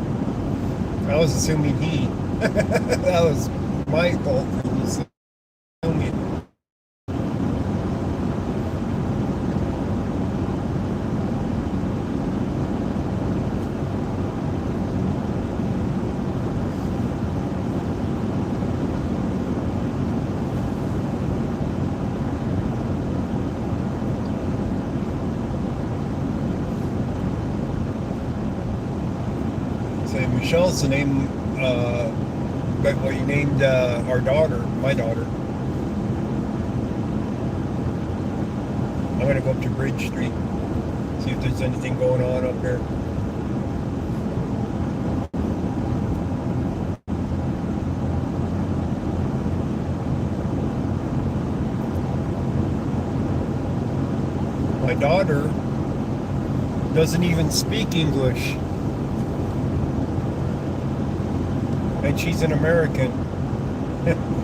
I was assuming he. That was my fault for assuming. Michelle's the name, but what he named our daughter, my daughter. I'm gonna go up to Bridge Street. See if there's anything going on up here. My daughter doesn't even speak English. And she's an American.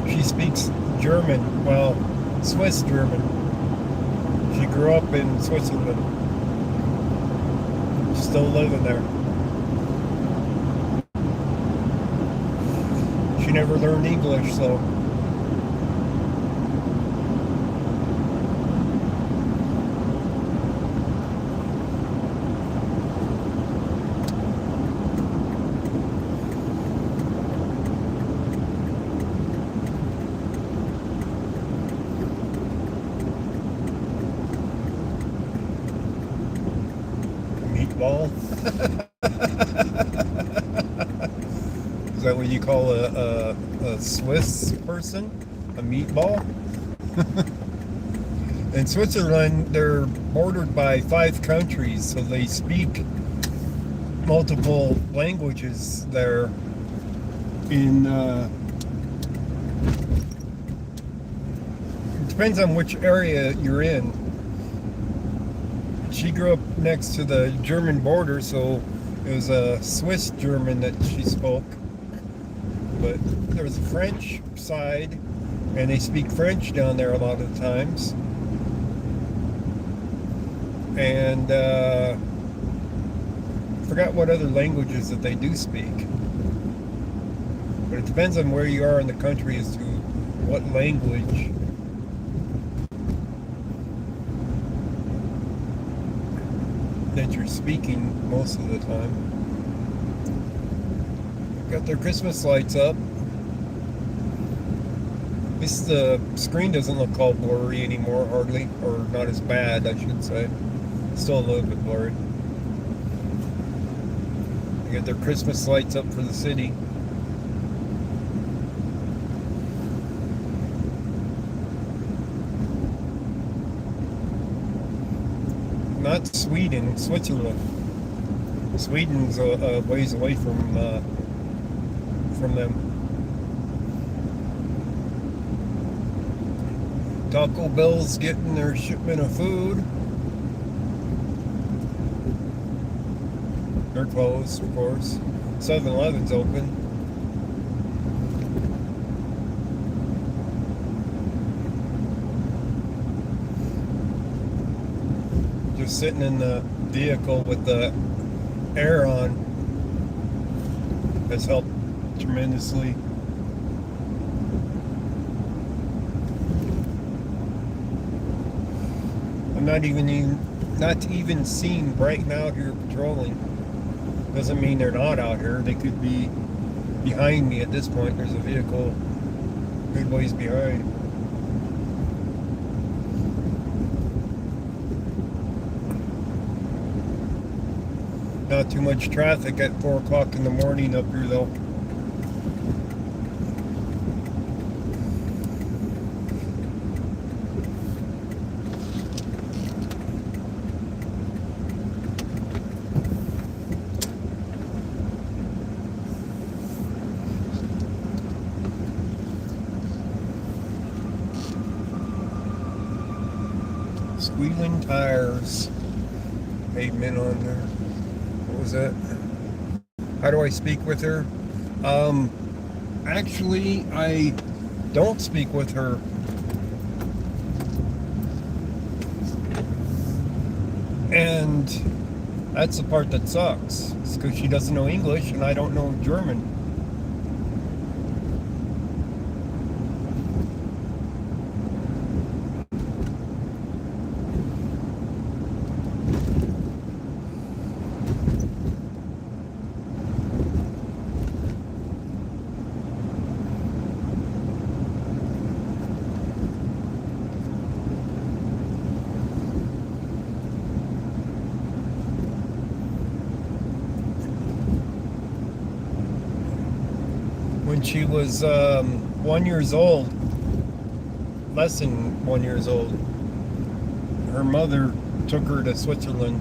She speaks German, well, Swiss German. She grew up in Switzerland. Still living there. She never learned English, so. Meatball? Is that what you call a Swiss person? A meatball? In Switzerland, they're bordered by 5 countries, so they speak multiple languages there. It depends on which area you're in. She grew up next to the German border, so it was a Swiss German that she spoke. But there's a French side, and they speak French down there a lot of the times. And forgot what other languages that they do speak. But it depends on where you are in the country as to what language. That you're speaking most of the time. Got their Christmas lights up. At least the screen doesn't look all blurry anymore, hardly, or not as bad, I should say. Still a little bit blurry. They got their Christmas lights up for the city. Not Sweden, Switzerland. Sweden's a ways away from them. Taco Bell's getting their shipment of food. They're closed, of course. 7-Eleven's open. Just sitting in the vehicle with the air on has helped tremendously. I'm not even seen Brighton out here patrolling. Doesn't mean they're not out here. They could be behind me at this point. There's a vehicle good ways behind. Not too much traffic at 4 o'clock in the morning up here though. Squealing tires. Pavement on there. What was that? How do I speak with her? Actually, I don't speak with her. And that's the part that sucks. It's because she doesn't know English and I don't know German. When she was 1 year old, less than 1 year old, her mother took her to Switzerland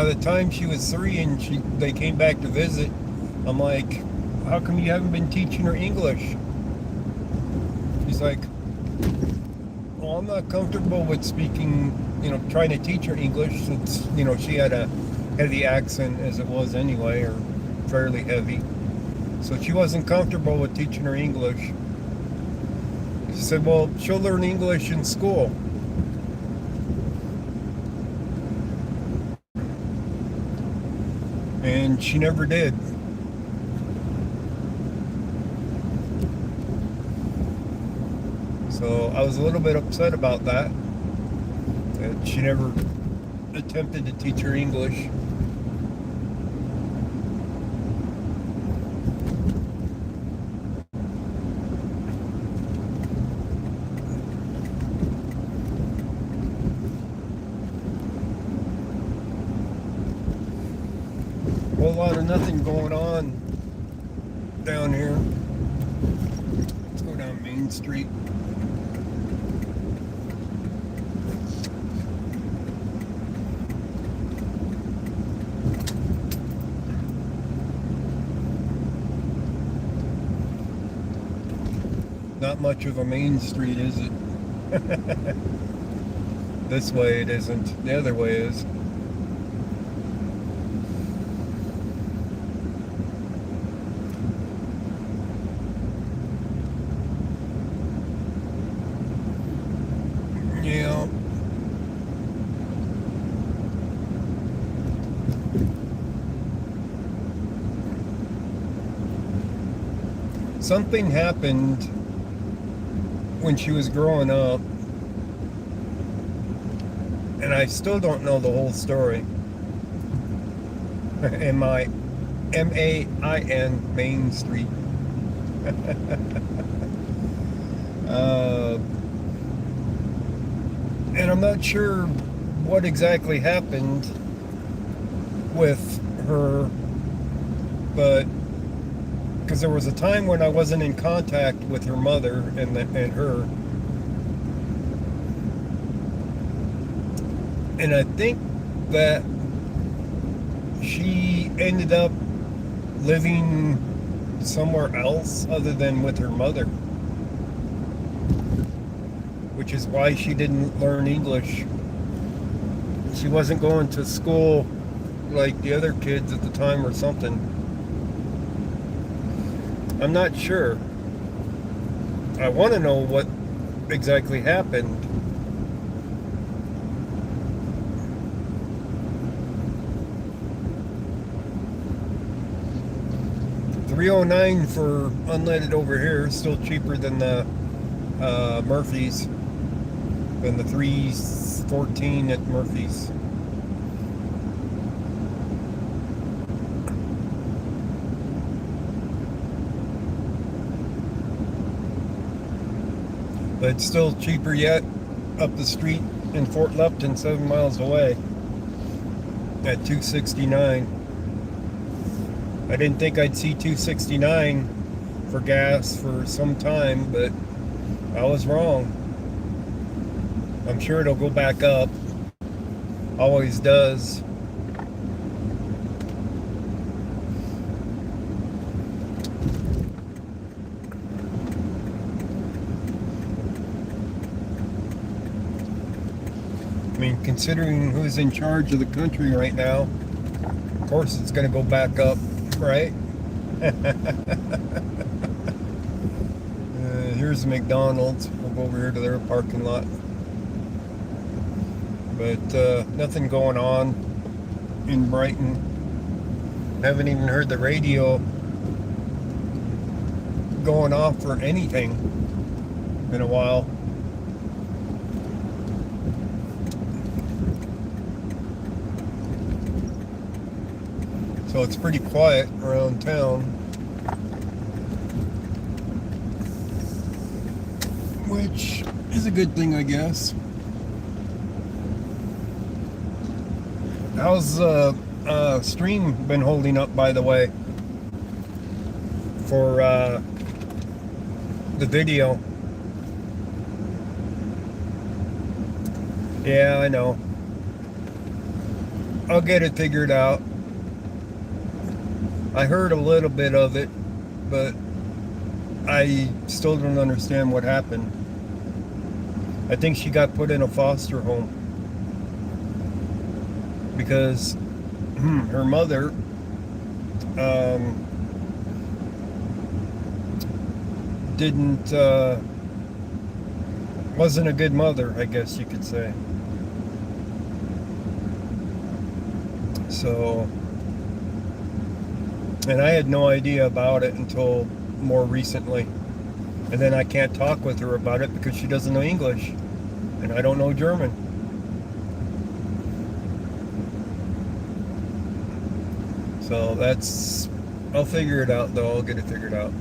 by the time she was 3 and they came back to visit, I'm like, how come you haven't been teaching her English? She's like, well, I'm not comfortable with speaking, trying to teach her English since, she had a heavy accent as it was anyway, or fairly heavy. So she wasn't comfortable with teaching her English. She said, well, she'll learn English in school. And she never did. So I was a little bit upset about that she never attempted to teach her English. Whole lot of nothing going on down here. Let's go down Main Street. Not much of a main street, is it? This way it isn't. The other way is. Yeah. Something happened when she was growing up, and I still don't know the whole story. M-A-I-N, Main Street. And I'm not sure what exactly happened with her, but because there was a time when I wasn't in contact with her mother and her, and I think that she ended up living somewhere else other than with her mother, which is why she didn't learn English. She wasn't going to school like the other kids at the time or something. I'm not sure. I want to know what exactly happened. $3.09 for unleaded over here, still cheaper than the Murphy's, than the $3.14 at Murphy's. But it's still cheaper yet up the street in Fort Lupton, 7 miles away, at $2.69. I didn't think I'd see $2.69 for gas for some time, but I was wrong. I'm sure it'll go back up. Always does. I mean, considering who's in charge of the country right now, of course it's going to go back up, right? Here's the McDonald's. We'll go over here to their parking lot. But nothing going on in Brighton. Haven't even heard the radio going off for anything in a while. So it's pretty quiet around town, which is a good thing, I guess. How's stream been holding up, by the way, for the video? Yeah, I know. I'll get it figured out. I heard a little bit of it, but I still don't understand what happened. I think she got put in a foster home because her mother didn't wasn't a good mother, I guess you could say. So, and I had no idea about it until more recently. And then I can't talk with her about it because she doesn't know English and I don't know German. So I'll figure it out though. I'll get it figured out.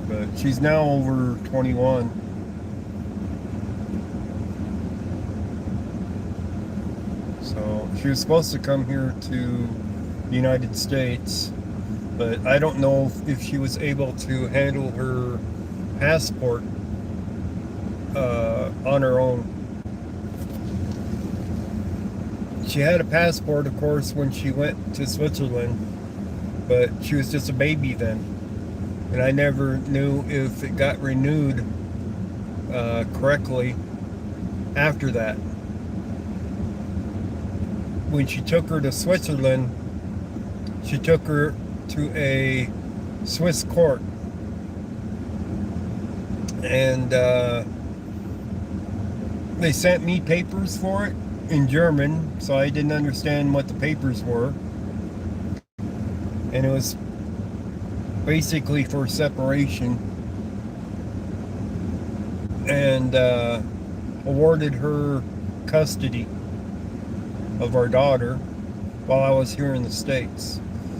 But she's now over 21. So she was supposed to come here to the United States, but I don't know if she was able to handle her passport on her own. She had a passport, of course, when she went to Switzerland, but she was just a baby then. And I never knew if it got renewed correctly after that. When she took her to Switzerland, she took her to a Swiss court. And they sent me papers for it in German, so I didn't understand what the papers were. And it was basically for separation. And awarded her custody of our daughter while I was here in the States.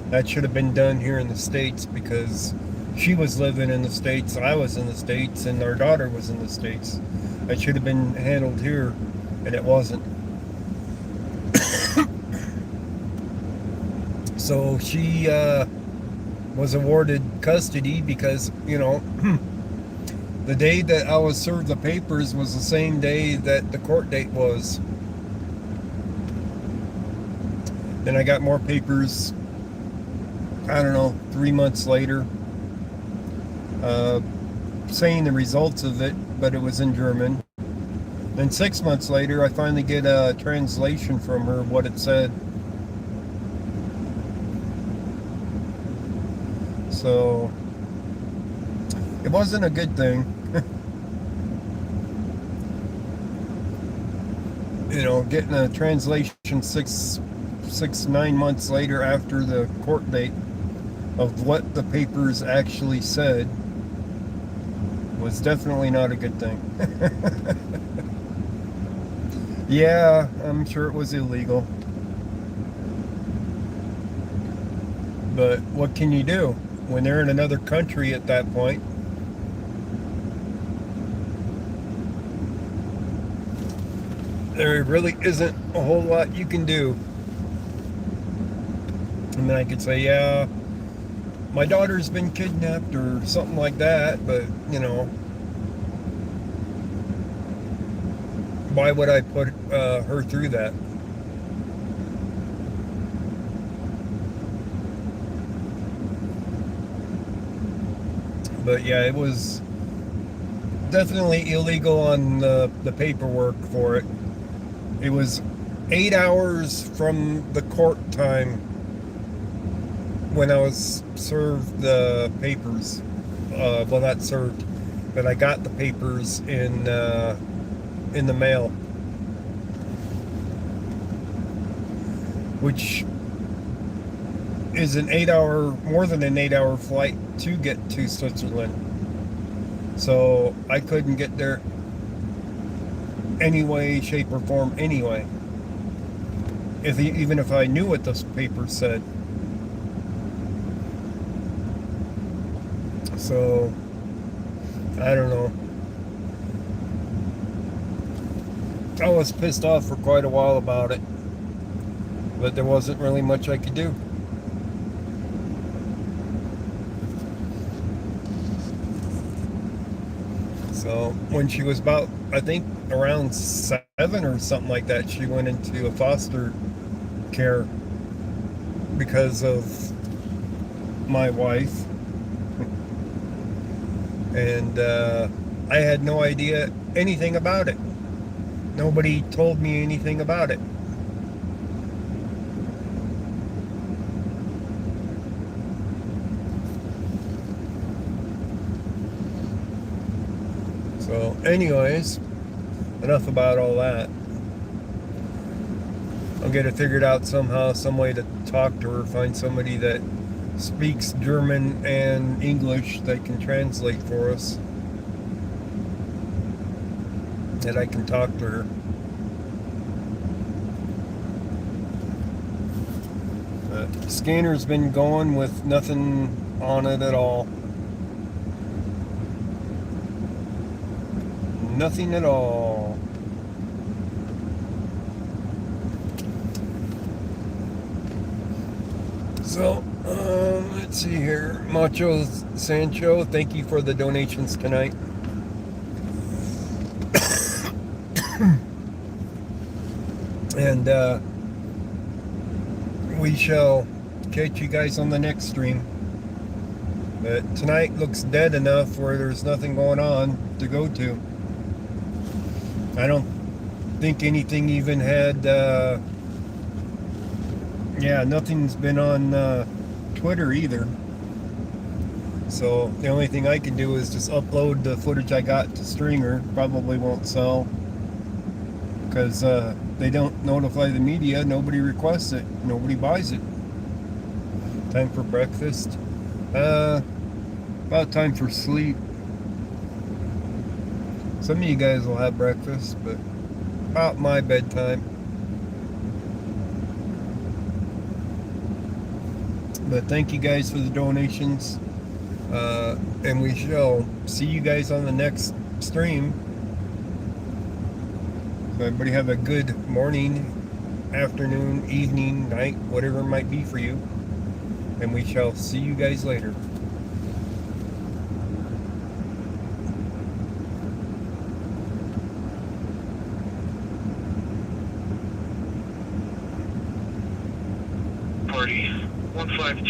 That should have been done here in the States because she was living in the States, I was in the States, and our daughter was in the States. That should have been handled here, and it wasn't. So she was awarded custody because, you know, the day that I was served the papers was the same day that the court date was. Then I got more papers, I don't know, 3 months later, saying the results of it, but it was in German. Then 6 months later, I finally get a translation from her, what it said. So, it wasn't a good thing. You know, getting a translation 9 months later after the court date of what the papers actually said was definitely not a good thing. Yeah, I'm sure it was illegal. But what can you do when they're in another country at that point? There really isn't a whole lot you can do. And then I could say, yeah, my daughter's been kidnapped or something like that, but, you know, why would I put her through that? But yeah, it was definitely illegal on the paperwork for it. It was 8 hours from the court time when I was served the papers. Well, not served, but I got the papers in the mail, which is more than an 8-hour flight to get to Switzerland. So I couldn't get there any way, shape, or form anyway. Even if I knew what those papers said. So I don't know. I was pissed off for quite a while about it, but there wasn't really much I could do. So when she was about, I think, around 7 11 or something like that. She went into a foster care because of my wife. And I had no idea anything about it. Nobody told me anything about it. So anyways, enough about all that. I'll get it figured out somehow, some way to talk to her, find somebody that speaks German and English that can translate for us, that I can talk to her. The scanner's been going with nothing on it at all. Nothing at all. So, let's see here. Macho Sancho, thank you for the donations tonight. And we shall catch you guys on the next stream. But tonight looks dead enough where there's nothing going on to go to. I don't think anything even had, yeah, nothing's been on Twitter either. So the only thing I can do is just upload the footage I got to Stringer. Probably won't sell because they don't notify the media. Nobody requests it. Nobody buys it. Time for breakfast. About time for sleep. Some of you guys will have breakfast, but about my bedtime. But thank you guys for the donations. And we shall see you guys on the next stream. So everybody have a good morning, afternoon, evening, night, whatever it might be for you. And we shall see you guys later. Party 152.